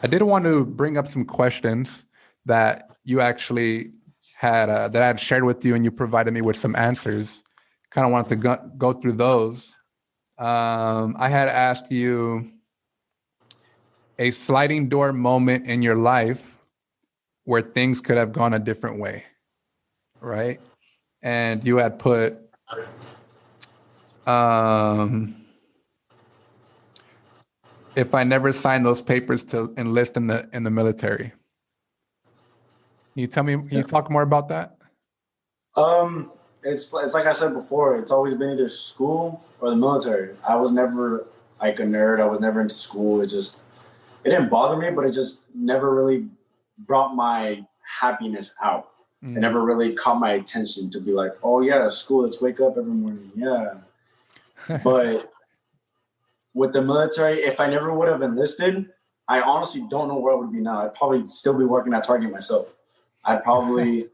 S1: did want to bring up some questions that you actually had that I had shared with you, and you provided me with some answers. Kind of wanted to go through those. I had asked you a sliding door moment in your life where things could have gone a different way, right? And you had put, if I never signed those papers to enlist in the military. Can you talk more about that?
S2: It's like I said before, it's always been either school or the military. I was never like a nerd. I was never into school. It didn't bother me, but it just never really brought my happiness out. It never really caught my attention to be like, oh yeah, school, let's wake up every morning. Yeah. But with the military, if I never would have enlisted, I honestly don't know where I would be now. I'd probably still be working at Target myself. I'd probably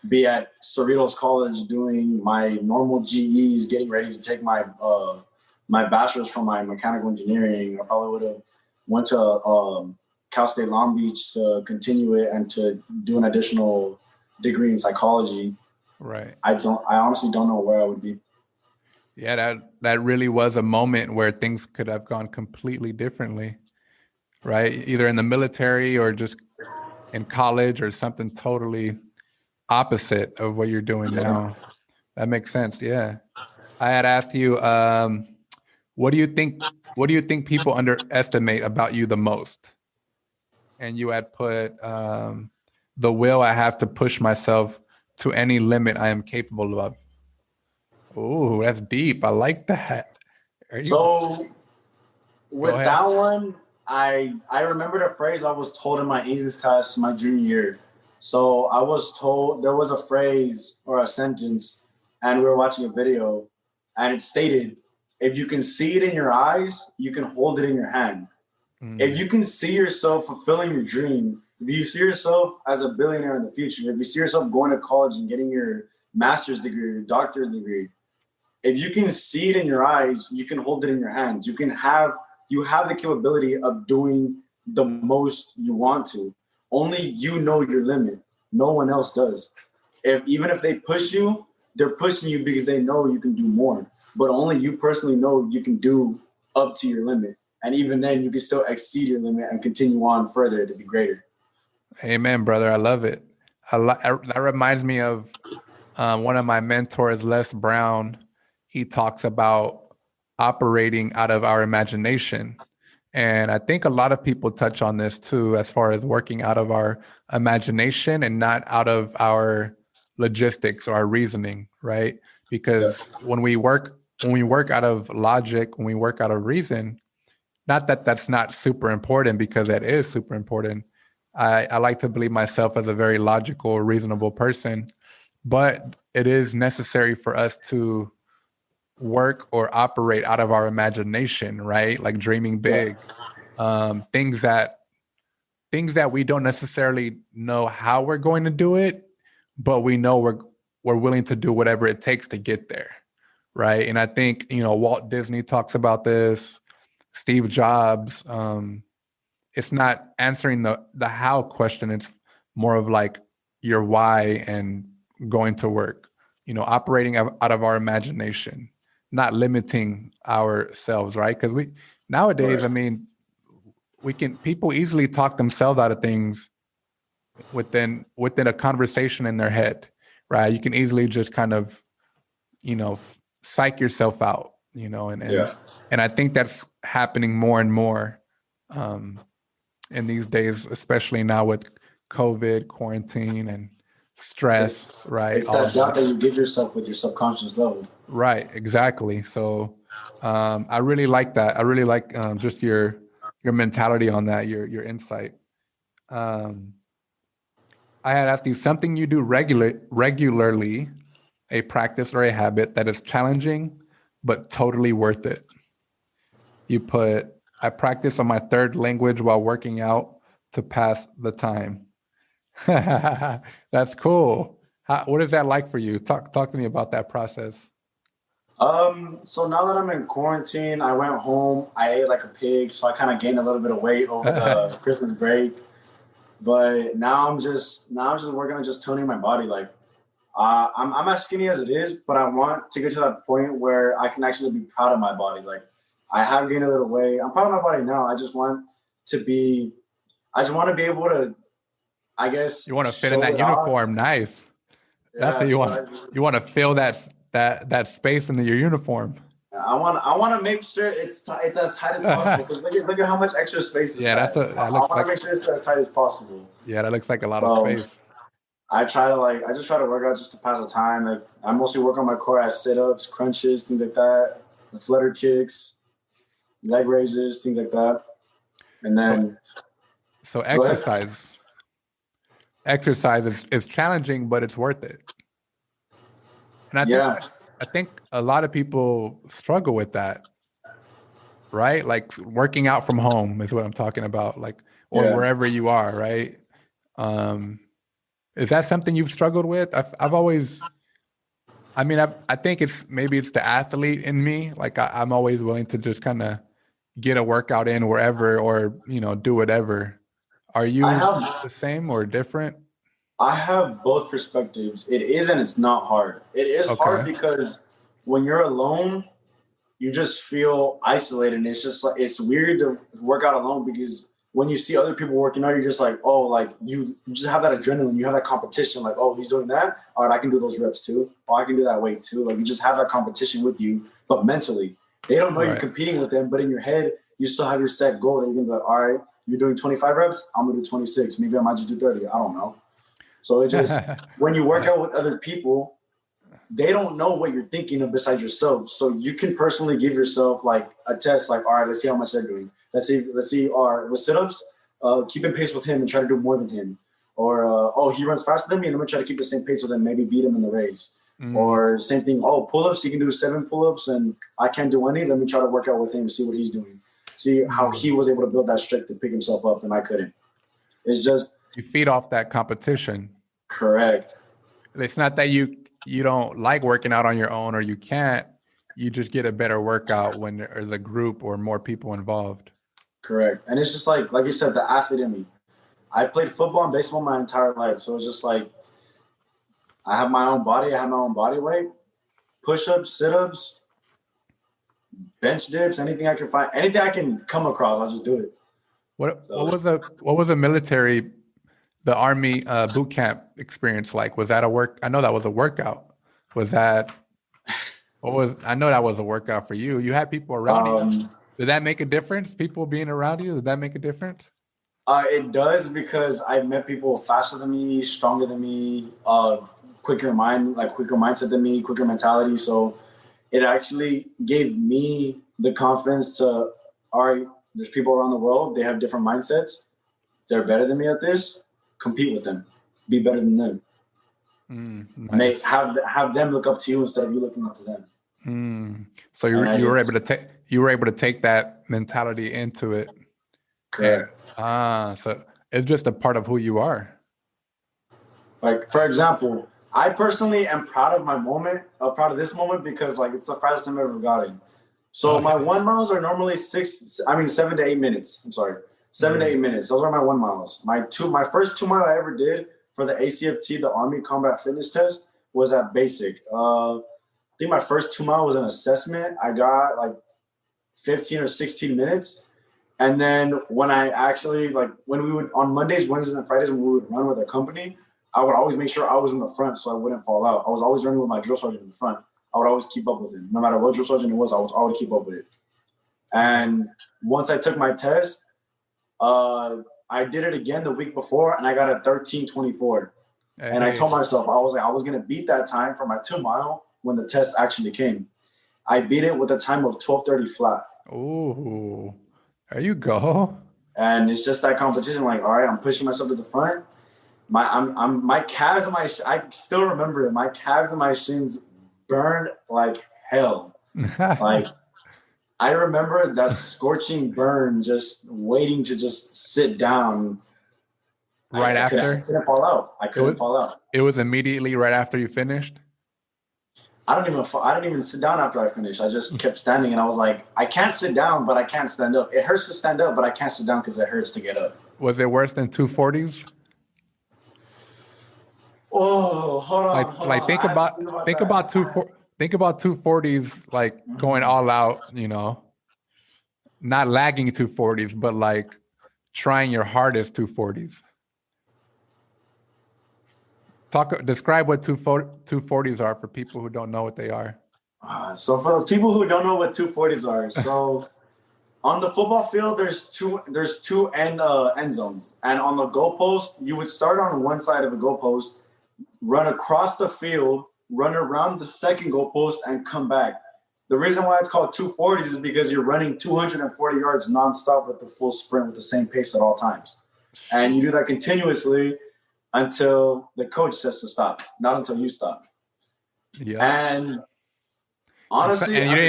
S2: be at Cerritos College doing my normal GEs, getting ready to take my my bachelor's from my mechanical engineering. I probably would have went to Cal State Long Beach to continue it and to do an additional degree in psychology.
S1: Right.
S2: I honestly don't know where I would be.
S1: Yeah, that really was a moment where things could have gone completely differently, right? Either in the military or just in college or something totally opposite of what you're doing now. That makes sense. Yeah. I had asked you, what do you think people underestimate about you the most? And you had put the will I have to push myself to any limit I am capable of. Oh, that's deep. I like that.
S2: So with that one, I remembered a phrase I was told in my English class my junior year. So I was told there was a phrase or a sentence, and we were watching a video, and it stated, if you can see it in your eyes, you can hold it in your hand. If you can see yourself fulfilling your dream, if you see yourself as a billionaire in the future, if you see yourself going to college and getting your master's degree, your doctorate degree, if you can see it in your eyes, you can hold it in your hands. You have the capability of doing the most you want to. Only you know your limit. No one else does. even if they push you, they're pushing you because they know you can do more. But only you personally know you can do up to your limit. And even then, you can still exceed your limit and continue on further to be greater.
S1: Amen, brother. I love it. That reminds me of one of my mentors, Les Brown. He talks about operating out of our imagination. And I think a lot of people touch on this too, as far as working out of our imagination and not out of our logistics or our reasoning, right? Because when we work out of logic, when we work out of reason, not that that's not super important, because that is super important. I like to believe myself as a very logical, reasonable person, but it is necessary for us to work or operate out of our imagination, right? Like dreaming big, things that we don't necessarily know how we're going to do it, but we know we're willing to do whatever it takes to get there, right? And I think, Walt Disney talks about this, Steve Jobs. It's not answering the how question. It's more of like your why and going to work, operating out of our imagination, not limiting ourselves, right? Because nowadays, I mean, people easily talk themselves out of things within a conversation in their head, right? You can easily just kind of, psych yourself out, and I think that's happening more and more in these days, especially now with COVID, quarantine, and stress, right?
S2: It's that doubt that you give yourself with your subconscious level.
S1: Right, exactly. So I really like that. I really like just your mentality on that, your insight. I had asked you something you do regularly, a practice or a habit that is challenging but totally worth it. You put, I practice on my third language while working out to pass the time. That's cool. What is that like for you? Talk to me about that process.
S2: So now that I'm in quarantine, I went home, I ate like a pig, so I kind of gained a little bit of weight over the Christmas break. But now I'm just working on just toning my body. Like, I'm as skinny as it is, but I want to get to that point where I can actually be proud of my body. Like, I have gained a little weight. I'm proud of my body now. I just want to be able to, I guess.
S1: You want to fit in that uniform. Nice. That's what you want. You want to fill that space in your uniform.
S2: I want to make sure it's as tight as possible. Because look at how much extra space is.
S1: Yeah, I want
S2: to make sure it's as tight as possible.
S1: Yeah, that looks like a lot of space.
S2: I just try to work out just to pass the time. Like, I mostly work on my core as sit-ups, crunches, things like that, the flutter kicks, leg raises, things like that. And then
S1: so exercise is challenging, but it's worth it. And I think a lot of people struggle with that, right? Like working out from home is what I'm talking about, like, or wherever you are, right? Is that something you've struggled with? I've always, I think it's the athlete in me. Like I'm always willing to just kind of get a workout in wherever, or, do whatever. Are you the same or different?
S2: I have both perspectives. It is and it's not hard. It is hard because when you're alone, you just feel isolated. And it's just like, it's weird to work out alone because when you see other people working out, you're just like, oh, like you just have that adrenaline. You have that competition. Like, oh, he's doing that. All right, I can do those reps too. Oh, I can do that weight too. Like, you just have that competition with you, but mentally. They don't know you're competing with them, but in your head, you still have your set goal. That you can be like, all right, you're doing 25 reps. I'm going to do 26. Maybe I might just do 30. I don't know. So it just, when you work out with other people, they don't know what you're thinking of besides yourself. So you can personally give yourself like a test, like, all right, let's see how much they're doing. Let's see, with sit-ups, keep in pace with him and try to do more than him. Or, he runs faster than me and I'm going to try to keep the same pace with him, maybe beat him in the race. Or same thing, pull-ups, he can do 7 pull-ups and I can't do any. Let me try to work out with him and see what he's doing. See how he was able to build that strength to pick himself up and I couldn't. It's just...
S1: You feed off that competition.
S2: Correct.
S1: It's not that you don't like working out on your own or you can't. You just get a better workout when there's a group or more people involved.
S2: Correct. And it's just like you said, the athlete in me. I played football and baseball my entire life. So it's just like, I have my own body. I have my own body weight. Push-ups, sit-ups, bench dips, anything I can find, anything I can come across, I'll just do it.
S1: What was a military, the Army boot camp experience like? Was that a work? I know that was a workout. Was that? I know that was a workout for you. You had people around you. Did that make a difference? People being around you, did that make a difference?
S2: It does, because I met people faster than me, stronger than me, quicker mindset than me, quicker mentality. So it actually gave me the confidence to, all right, there's people around the world. They have different mindsets. They're better than me at this. Compete with them. Be better than them.
S1: Nice.
S2: Have them look up to you instead of you looking up to them.
S1: So you were able to take that mentality into it.
S2: Correct.
S1: So it's just a part of who you are.
S2: Like, for example, I personally am proud of this moment because like it's the fastest time I've ever gotten. So my 1 miles are normally 7 to 8 minutes. I'm sorry. 7 to 8 minutes. Those are my 1 miles. My first 2 mile I ever did for the ACFT, the Army Combat Fitness Test, was at basic. I think my first 2 mile was an assessment. I got like 15 or 16 minutes. And then when I actually, when we would, on Mondays, Wednesdays, and Fridays, when we would run with our company, I would always make sure I was in the front so I wouldn't fall out. I was always running with my drill sergeant in the front. I would always keep up with him. No matter what drill sergeant it was, I would keep up with it. And once I took my test, I did it again the week before, and I got a 13:24. Hey. And I told myself, I was going to beat that time for my 2 mile when the test actually came. I beat it with a time of 12:30 flat.
S1: Ooh, there you go.
S2: And it's just that competition. Like, all right, I'm pushing myself to the front. My calves and I still remember it. My calves and my shins burned like hell. Like, I remember that scorching burn, just waiting to just sit down.
S1: Right after?
S2: I couldn't fall out. I couldn't fall out.
S1: It was immediately right after you finished?
S2: I didn't even sit down after I finished. I just kept standing, and I was like, I can't sit down, but I can't stand up. It hurts to stand up, but I can't sit down because it hurts to get up.
S1: Was it worse than 240s?
S2: Oh, hold on.
S1: Think about 240s, like going all out, not lagging 240s, but like trying your hardest 240s. Describe what 240s are for people who don't know what they are.
S2: So for those people who don't know what 240s are, so on the football field, there's two end zones, and on the goalpost, you would start on one side of the goalpost, run across the field, run around the second goalpost, and come back. The reason why it's called 240s is because you're running 240 yards nonstop with the full sprint with the same pace at all times, and you do that continuously until the coach says to stop, not until you stop.
S1: Yeah.
S2: And honestly,
S1: and you didn't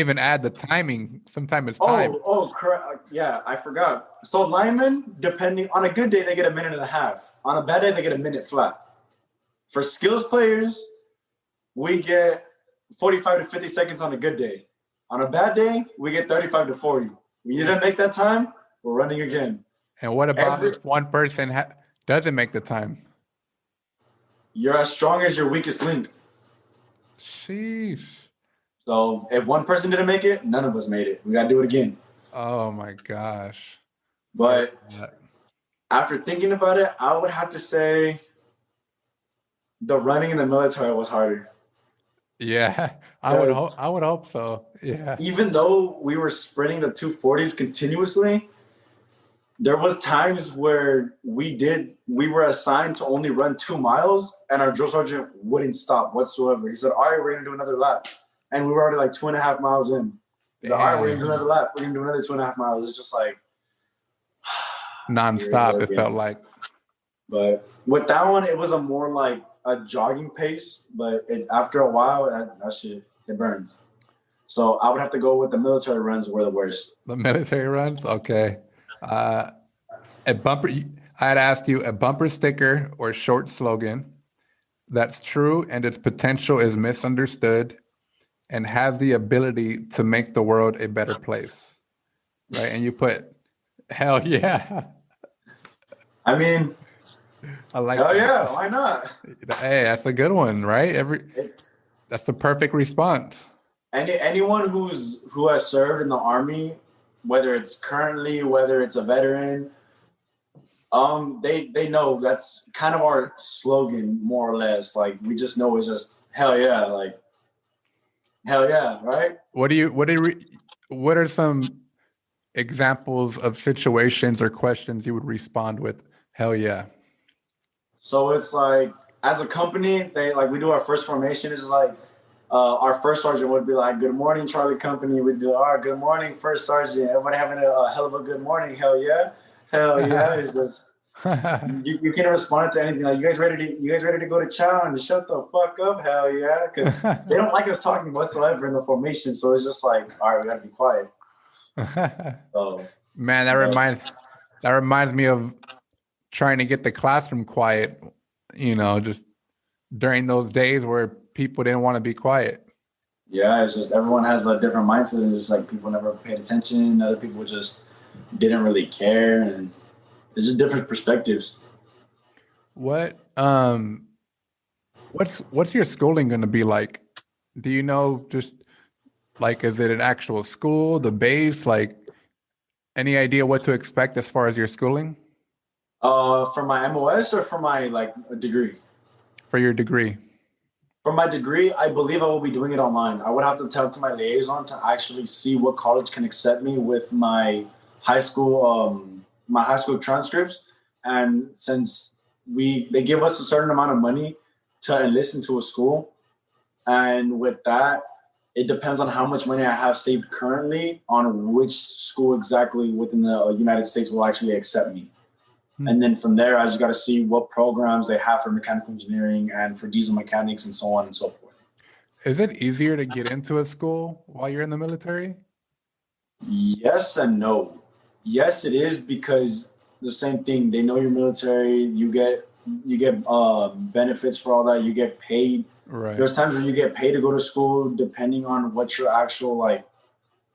S1: even add the timing. Sometimes it's time.
S2: Oh, correct. Yeah, I forgot. So linemen, depending on a good day, they get a minute and a half. On a bad day, they get a minute flat. For skills players, we get 45 to 50 seconds on a good day. On a bad day, we get 35 to 40. We didn't make that time, we're running again.
S1: And what about if one person doesn't make the time?
S2: You're as strong as your weakest link.
S1: Sheesh.
S2: So if one person didn't make it, none of us made it. We got to do it again.
S1: Oh my gosh.
S2: But after thinking about it, I would have to say the running in the military was harder.
S1: Yeah, I would hope so. Yeah.
S2: Even though we were sprinting the 240s continuously, there was times where we were assigned to only run 2 miles, and our drill sergeant wouldn't stop whatsoever. He said, all right, we're going to do another lap. And we were already like 2.5 miles in. He's like, all right, we're going to do another lap. We're going to do another 2.5 miles. It's just like
S1: nonstop, it felt like.
S2: But with that one, it was a more like a jogging pace. But after a while, that shit, it burns. So I would have to go with the military runs were the worst.
S1: The military runs? Okay. I had asked you a bumper sticker or short slogan that's true and its potential is misunderstood and has the ability to make the world a better place, right? And you put, hell yeah.
S2: I mean,
S1: I like
S2: Hell
S1: that.
S2: yeah, why not?
S1: Hey, that's a good one, right?
S2: It's
S1: That's the perfect response.
S2: anyone who has served in the army, whether it's currently, whether it's a veteran, they know that's kind of our slogan, more or less. Like we just know it's just hell yeah, like hell yeah, right?
S1: What are some examples of situations or questions you would respond with hell yeah?
S2: So it's like as a company, they like we do our first formation. It's just like our first sergeant would be like, "Good morning, Charlie Company." We'd do, "All right, good morning, first sergeant." Everybody having a hell of a good morning. Hell yeah, hell yeah. It's just you can respond to anything. Like you guys ready to go to chow and shut the fuck up? Hell yeah, because they don't like us talking whatsoever in the formation. So it's just like, all right, we gotta be quiet. So
S1: Man, that reminds me of trying to get the classroom quiet, just during those days where people didn't want to be quiet.
S2: yeah, it's just everyone has a different mindset. It's just like people never paid attention. Other people just didn't really care, and it's just different perspectives.
S1: What what's your schooling going to be like? Do you know, just like, is it an actual school, the base, like any idea what to expect as far as your schooling
S2: For my MOS or for my like degree?
S1: for your degree?
S2: For my degree, I believe I will be doing it online. I would have to talk to my liaison to actually see what college can accept me with my high school transcripts. And since they give us a certain amount of money to enlist into a school, and with that, it depends on how much money I have saved currently on which school exactly within the United States will actually accept me. And then from there, I just got to see what programs they have for mechanical engineering and for diesel mechanics and so on and so forth.
S1: Is it easier to get into a school while you're in the military?
S2: Yes and no. Yes, it is because the same thing. They know you're military. You get benefits for all that. You get paid.
S1: Right.
S2: There's times where you get paid to go to school, depending on what your actual like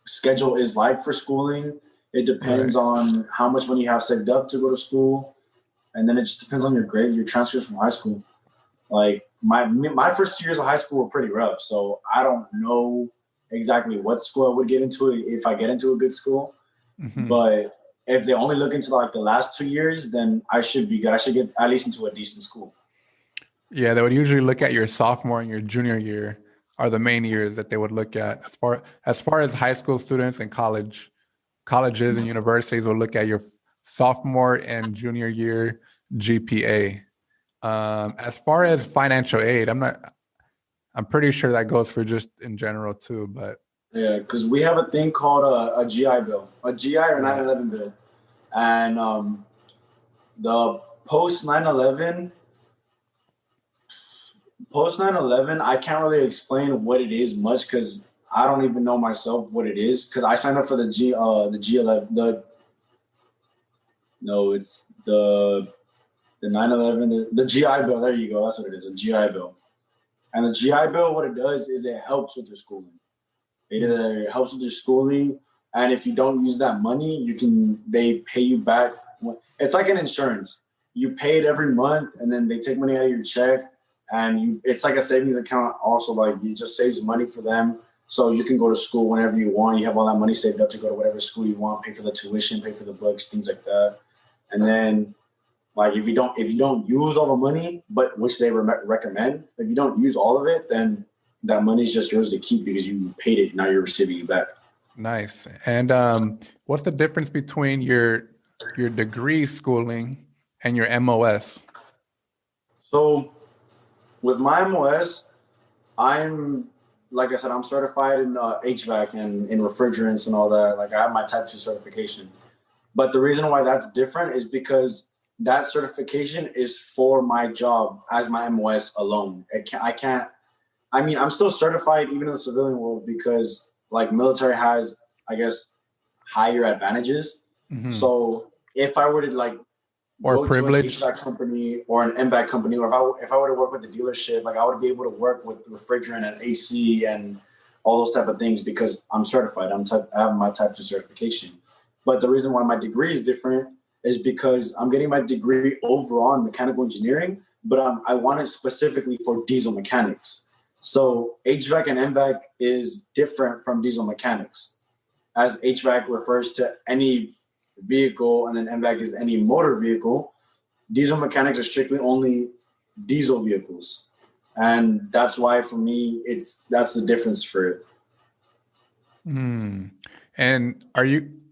S2: schedule is like for schooling. It depends on how much money you have saved up to go to school, and then it just depends on your grade, your transcripts from high school. Like my first 2 years of high school were pretty rough, so I don't know exactly what school I would get into if I get into a good school.
S1: Mm-hmm.
S2: But if they only look into like the last 2 years, then I should be good. I should get at least into a decent school.
S1: Yeah, they would usually look at your sophomore and your junior year are the main years that they would look at. As far as high school students and colleges and universities will look at your sophomore and junior year GPA. As far as financial aid, I'm pretty sure that goes for just in general too, but
S2: Yeah, because we have a thing called a GI bill, a GI or 9/11 bill, and the post 9/11, I can't really explain what it is much because I don't even know myself what it is because I signed up for the G11 it's the 9/11 the GI bill. There you go, that's what it is, a GI bill. And the GI bill, what it does is it helps with your schooling. It helps with your schooling, and if you don't use that money, they pay you back. It's like an insurance. You pay it every month, and then they take money out of your check, and it's like a savings account. Also, like it just saves money for them, so you can go to school whenever you want. You have all that money saved up to go to whatever school you want, pay for the tuition, pay for the books, things like that. And then, like if you don't use all the money, but which they recommend, if you don't use all of it, then that money's just yours to keep because you paid it. Now you're receiving it back.
S1: nice. And what's the difference between your degree schooling and your MOS?
S2: So with my MOS, I'm like I said, I'm certified in HVAC and in refrigerants and all that. Like I have my Type 2 certification. But the reason why that's different is because that certification is for my job as my MOS alone. I'm still certified even in the civilian world because like military has, I guess, higher advantages.
S1: Mm-hmm.
S2: So if I were to like
S1: or
S2: go
S1: privilege
S2: to an HVAC company or an MVAC company, or if I were to work with the dealership, like I would be able to work with refrigerant and AC and all those type of things because I'm certified. I have my Type 2 certification. But the reason why my degree is different is because I'm getting my degree overall in mechanical engineering, but I want it specifically for diesel mechanics. So HVAC and MVAC is different from diesel mechanics, as HVAC refers to any vehicle and then MVAC is any motor vehicle. Diesel mechanics are strictly only diesel vehicles. And that's why for me, that's the difference for it.
S1: And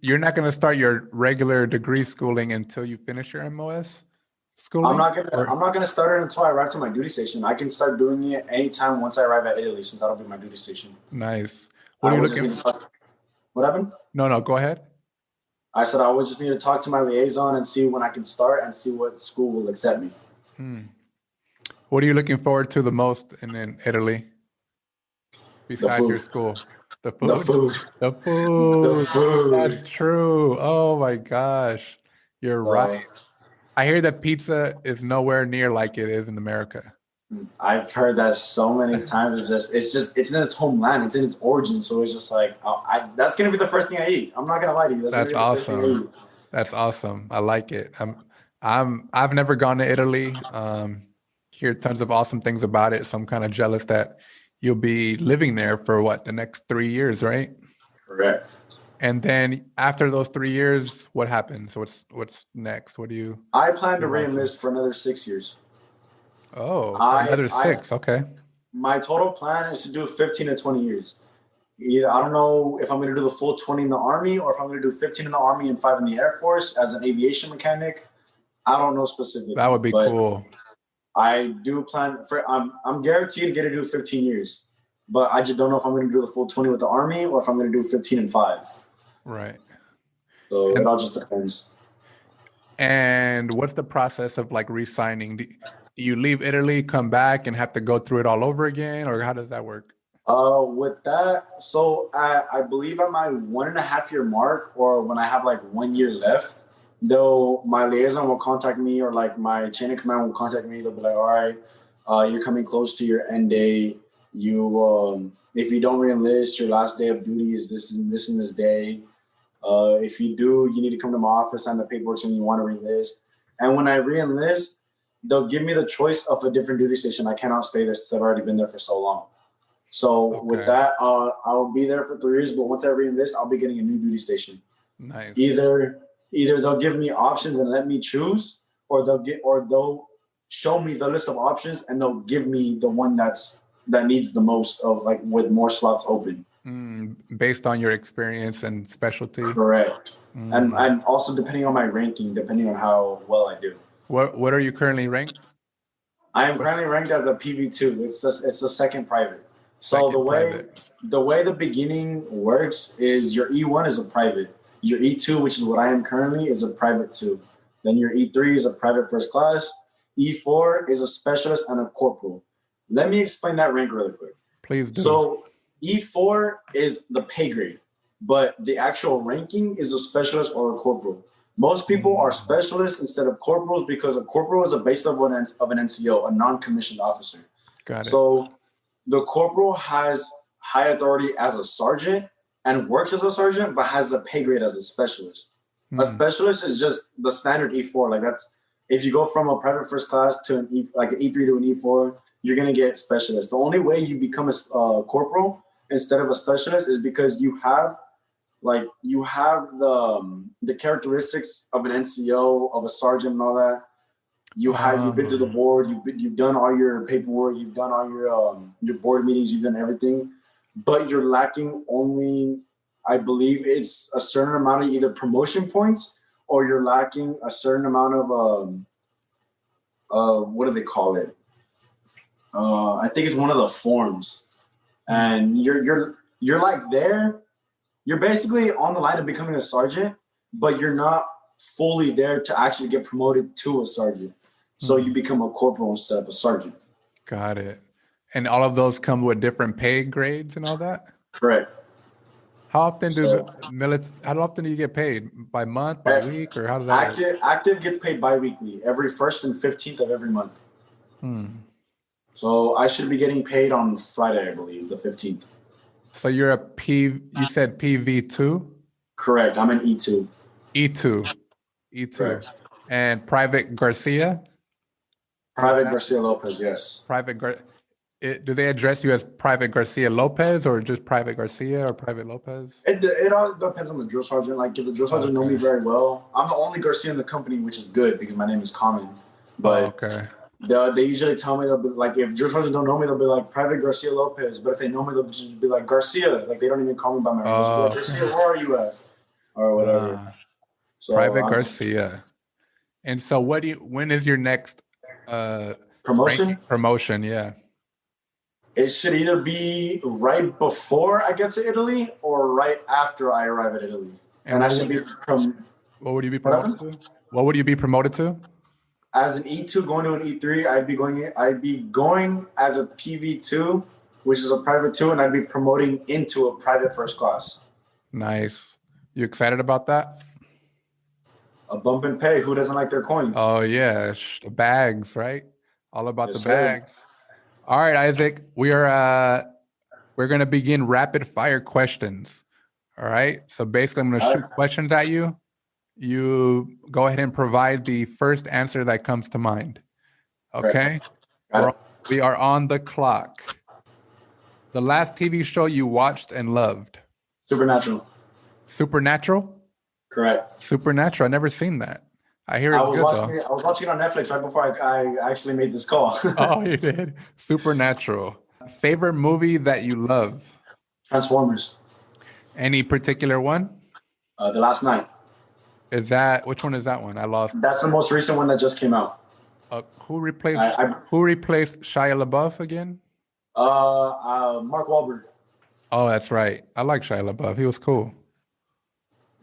S1: you're not going to start your regular degree schooling until you finish your MOS schooling?
S2: I'm not gonna start it until I arrive to my duty station. I can start doing it anytime once I arrive at Italy, since that'll be my duty station.
S1: Nice. What are you looking for?
S2: What happened?
S1: No, go ahead.
S2: I said I would just need to talk to my liaison and see when I can start and see what school will accept me.
S1: What are you looking forward to the most in Italy? Besides your school? The food?
S2: The food.
S1: The food.
S2: The food.
S1: That's true. Oh my gosh. You're right. I hear that pizza is nowhere near like it is in America.
S2: I've heard that so many times. It's in its homeland. It's in its origin. So it's just like, that's going to be the first thing I eat. I'm not going to lie to you.
S1: That's awesome. That's awesome. I like it. I've never gone to Italy. Hear tons of awesome things about it. So I'm kind of jealous that you'll be living there for the next 3 years, right?
S2: Correct.
S1: And then after those 3 years, what happens? So what's next? What do you?
S2: I plan to re-enlist for another 6 years.
S1: Oh, another 6. Okay.
S2: My total plan is to do 15 to 20 years. I don't know if I'm going to do the full 20 in the Army or if I'm going to do 15 in the Army and 5 in the Air Force as an aviation mechanic. I don't know specifically.
S1: That would be cool.
S2: I do plan for. I'm guaranteed to get to do 15 years, but I just don't know if I'm going to do the full 20 with the Army or if I'm going to do 15 and 5.
S1: Right.
S2: So it all just depends.
S1: And what's the process of re-signing? Do you leave Italy, come back, and have to go through it all over again, or how does that work?
S2: With that, so I believe at my 1.5 year mark, or when I have 1 year left, though my liaison will contact me, or my chain of command will contact me. They'll be like, all right, you're coming close to your end date. You, if you don't re-enlist, your last day of duty is this and this day. If you do, you need to come to my office, sign the paperwork saying you want to re-enlist. And when I re-enlist, they'll give me the choice of a different duty station. I cannot stay there since I've already been there for so long. So with that, I'll be there for 3 years, but once I re-enlist, I'll be getting a new duty station.
S1: Nice.
S2: Either they'll give me options and let me choose, or they'll show me the list of options and they'll give me the one that needs the most of with more slots open.
S1: Based on your experience and specialty.
S2: Correct. And also depending on my ranking, depending on how well I do.
S1: What are you currently ranked?
S2: I am currently ranked as a PV2. It's the second private. So the way the beginning works is your E1 is a private. Your E2, which is what I am currently, is a private 2. Then your E3 is a private first class. E4 is a specialist and a corporal. Let me explain that rank really quick.
S1: Please do.
S2: So E4 is the pay grade, but the actual ranking is a specialist or a corporal. Most people are specialists instead of corporals because a corporal is a base level of an NCO, a non-commissioned officer.
S1: Got it.
S2: So the corporal has high authority as a sergeant and works as a sergeant, but has a pay grade as a specialist. A specialist is just the standard E4. That's if you go from a private first class to an E3 to an E4, you're gonna get specialist. The only way you become a corporal instead of a specialist is because you have the characteristics of an NCO, of a sergeant, and all that. You've been to the board, you've done all your paperwork, you've done all your board meetings, you've done everything, but you're lacking only, I believe it's a certain amount of either promotion points or you're lacking a certain amount of what do they call it? I think it's one of the forms, and you're there. You're basically on the line of becoming a sergeant, but you're not fully there to actually get promoted to a sergeant. So you become a corporal instead of a sergeant.
S1: Got it. And all of those come with different pay grades and all that?
S2: Correct.
S1: How often how often do you get paid? By month, by week, or how does that work?
S2: Active gets paid bi-weekly, every 1st and 15th of every month. So I should be getting paid on Friday, I believe, the 15th.
S1: So you're you said PV2?
S2: Correct. I'm an E2.
S1: E2. E2.
S2: Correct.
S1: And Private Garcia?
S2: Private Garcia-Lopez, yes.
S1: Do they address you as Private Garcia-Lopez or just Private Garcia or Private Lopez?
S2: It all depends on the drill sergeant. Like if the drill sergeant know me very well, I'm the only Garcia in the company, which is good because my name is common. But they usually tell me, they'll be like, if drill sergeants don't know me, they'll be like Private Garcia-Lopez. But if they know me, they'll just be like Garcia. Like they don't even call me by my name. Like, Garcia, where are you at? Or whatever. So
S1: Private Garcia. And so when is your next
S2: promotion?
S1: Promotion, yeah.
S2: It should either be right before I get to Italy or right after I arrive at Italy. And I should be
S1: what would you be promoted to? What would you be promoted to?
S2: As an E2 going to an E3, I'd be going as a PV2, which is a private 2, and I'd be promoting into a private first class.
S1: Nice. You excited about that?
S2: A bump in pay. Who doesn't like their coins?
S1: Oh yeah, the bags, right? All about the bags. All right, Isaac, we're going to begin rapid fire questions. All right. So basically I'm going to shoot questions at you. You go ahead and provide the first answer that comes to mind. Okay. We are on the clock. The last TV show you watched and loved?
S2: Supernatural.
S1: Supernatural?
S2: Correct.
S1: Supernatural. I never seen that. I hear it's good though.
S2: I was watching it on Netflix right before I actually made this call.
S1: Oh, you did? Supernatural. Favorite movie that you love?
S2: Transformers.
S1: Any particular one?
S2: The Last Night.
S1: Which one is that one? I lost.
S2: That's the most recent one that just came out.
S1: Who replaced Shia LaBeouf again?
S2: Mark Wahlberg.
S1: Oh, that's right. I like Shia LaBeouf. He was cool.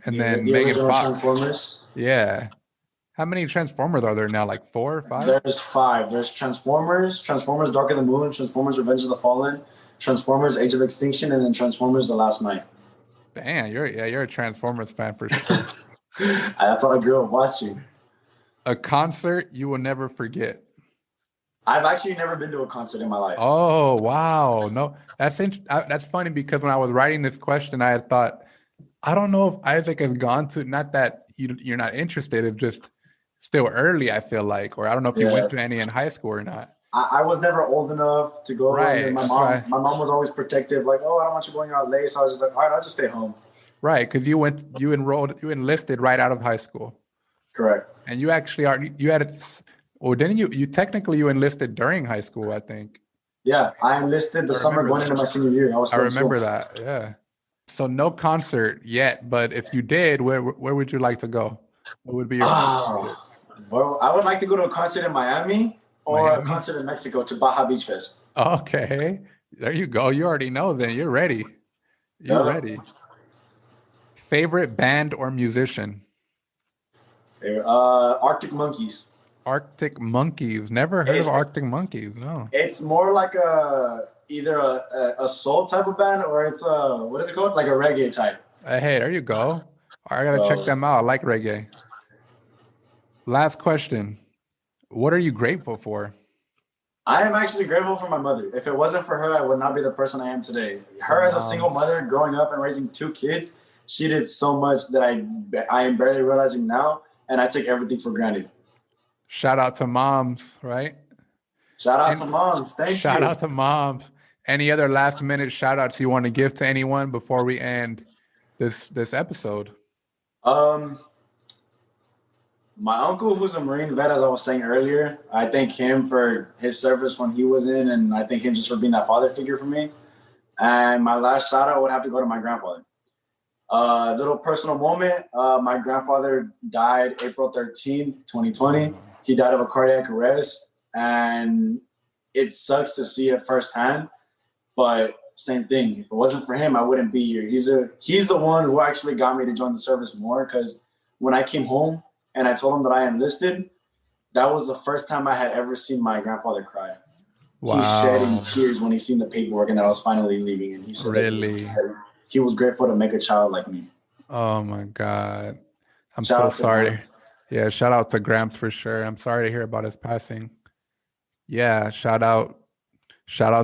S1: And then
S2: the
S1: Megan Fox.
S2: Transformers.
S1: Yeah. How many Transformers are there now? Like 4 or 5?
S2: There's 5. There's Transformers Dark of the Moon, Transformers Revenge of the Fallen, Transformers Age of Extinction, and then Transformers The Last Night.
S1: Damn, you're a Transformers fan for sure.
S2: That's what I grew up watching.
S1: A concert you will never forget?
S2: I've actually never been to a concert in my life.
S1: Oh, wow. No, that's funny because when I was writing this question, I had thought, I don't know if Isaac has gone to, not that you're not interested, it's just still early, I feel like, or I don't know if you went to any in high school or not.
S2: I was never old enough to go.
S1: Right.
S2: My mom was always protective, like, oh, I don't want you going out late. So I was just like, all right, I'll just stay home.
S1: Right, because you enlisted right out of high school.
S2: Correct.
S1: And you actually didn't you technically you enlisted during high school, I think.
S2: Yeah, I enlisted the summer going into my senior year.
S1: I remember that, yeah. So no concert yet, but if you did, where would you like to go? What would be your concert?
S2: Well, I would like to go to a concert in Miami or a concert in Mexico to Baja Beach Fest.
S1: Okay, there you go. You already know then. You're ready. You're ready. Favorite band or musician?
S2: Arctic Monkeys.
S1: Arctic Monkeys. Never heard of Arctic Monkeys, no.
S2: It's more like either a soul type of band or it's what is it called? Like a reggae type.
S1: Hey, there you go. I gotta check them out. I like reggae. Last question. What are you grateful for?
S2: I am actually grateful for my mother. If it wasn't for her, I would not be the person I am today. Her as a single mother, growing up and raising 2 kids, she did so much that I am barely realizing now, and I take everything for granted.
S1: Shout out to moms, right?
S2: Shout out to moms. Thank you.
S1: Shout out to moms. Any other last minute shout outs you want to give to anyone before we end this episode?
S2: My uncle, who's a Marine vet, as I was saying earlier, I thank him for his service when he was in, and I thank him just for being that father figure for me. And my last shout out would have to go to my grandfather. Little personal moment. My grandfather died April 13th, 2020. He died of a cardiac arrest, and it sucks to see it firsthand. But same thing. If it wasn't for him, I wouldn't be here. He's the one who actually got me to join the service more, because when I came home and I told him that I enlisted, that was the first time I had ever seen my grandfather cry. Wow. He shed in tears when he seen the paperwork and that I was finally leaving. And he said,
S1: really?
S2: He was grateful to make a child like me.
S1: Oh my God. I'm so sorry. Yeah, shout out to Gramps for sure. I'm sorry to hear about his passing. Yeah, shout out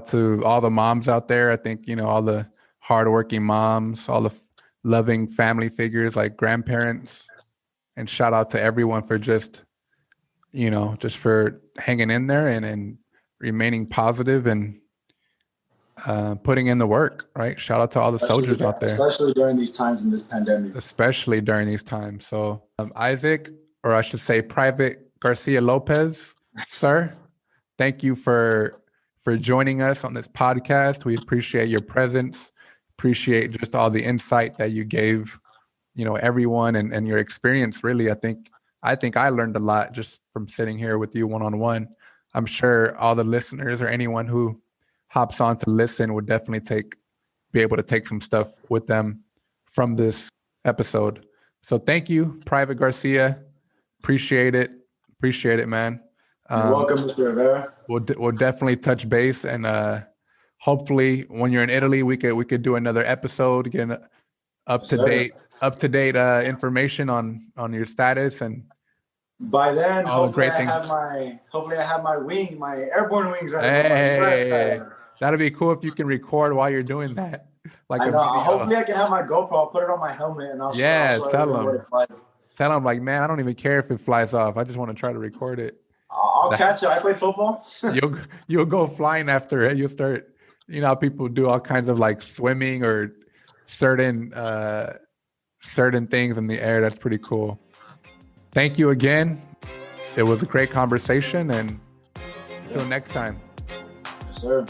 S1: to all the moms out there. I think, all the hardworking moms, all the loving family figures like grandparents And shout out to everyone for just for hanging in there and remaining positive and putting in the work, right? Shout out to all the soldiers out there.
S2: Especially during these times in this pandemic.
S1: Especially during these times. So Isaac, or I should say Private Garcia-Lopez, sir, thank you for joining us on this podcast. We appreciate your presence, appreciate just all the insight that you gave, everyone and your experience. Really, I think I learned a lot just from sitting here with you one-on-one. I'm sure all the listeners or anyone who hops on to listen would definitely be able to take some stuff with them from this episode. So thank you, Private Garcia. Appreciate it, man.
S2: You're welcome, Mr. Rivera.
S1: We'll definitely touch base, and hopefully when you're in Italy, we could do another episode, get up to date information on your status, and
S2: by then hopefully I have my airborne wings right.
S1: Hey, that'll be cool if you can record while you're doing that. Like
S2: I know. Hopefully I can have my GoPro. I'll put it on my helmet and I'll
S1: tell them like, man, I don't even care if it flies off. I just want to try to record it.
S2: I'll catch it. I play football.
S1: You'll go flying after it. You'll start, people do all kinds of like swimming or certain things in the air. That's pretty cool. Thank you again. It was a great conversation, and until next time.
S2: Yes, sir.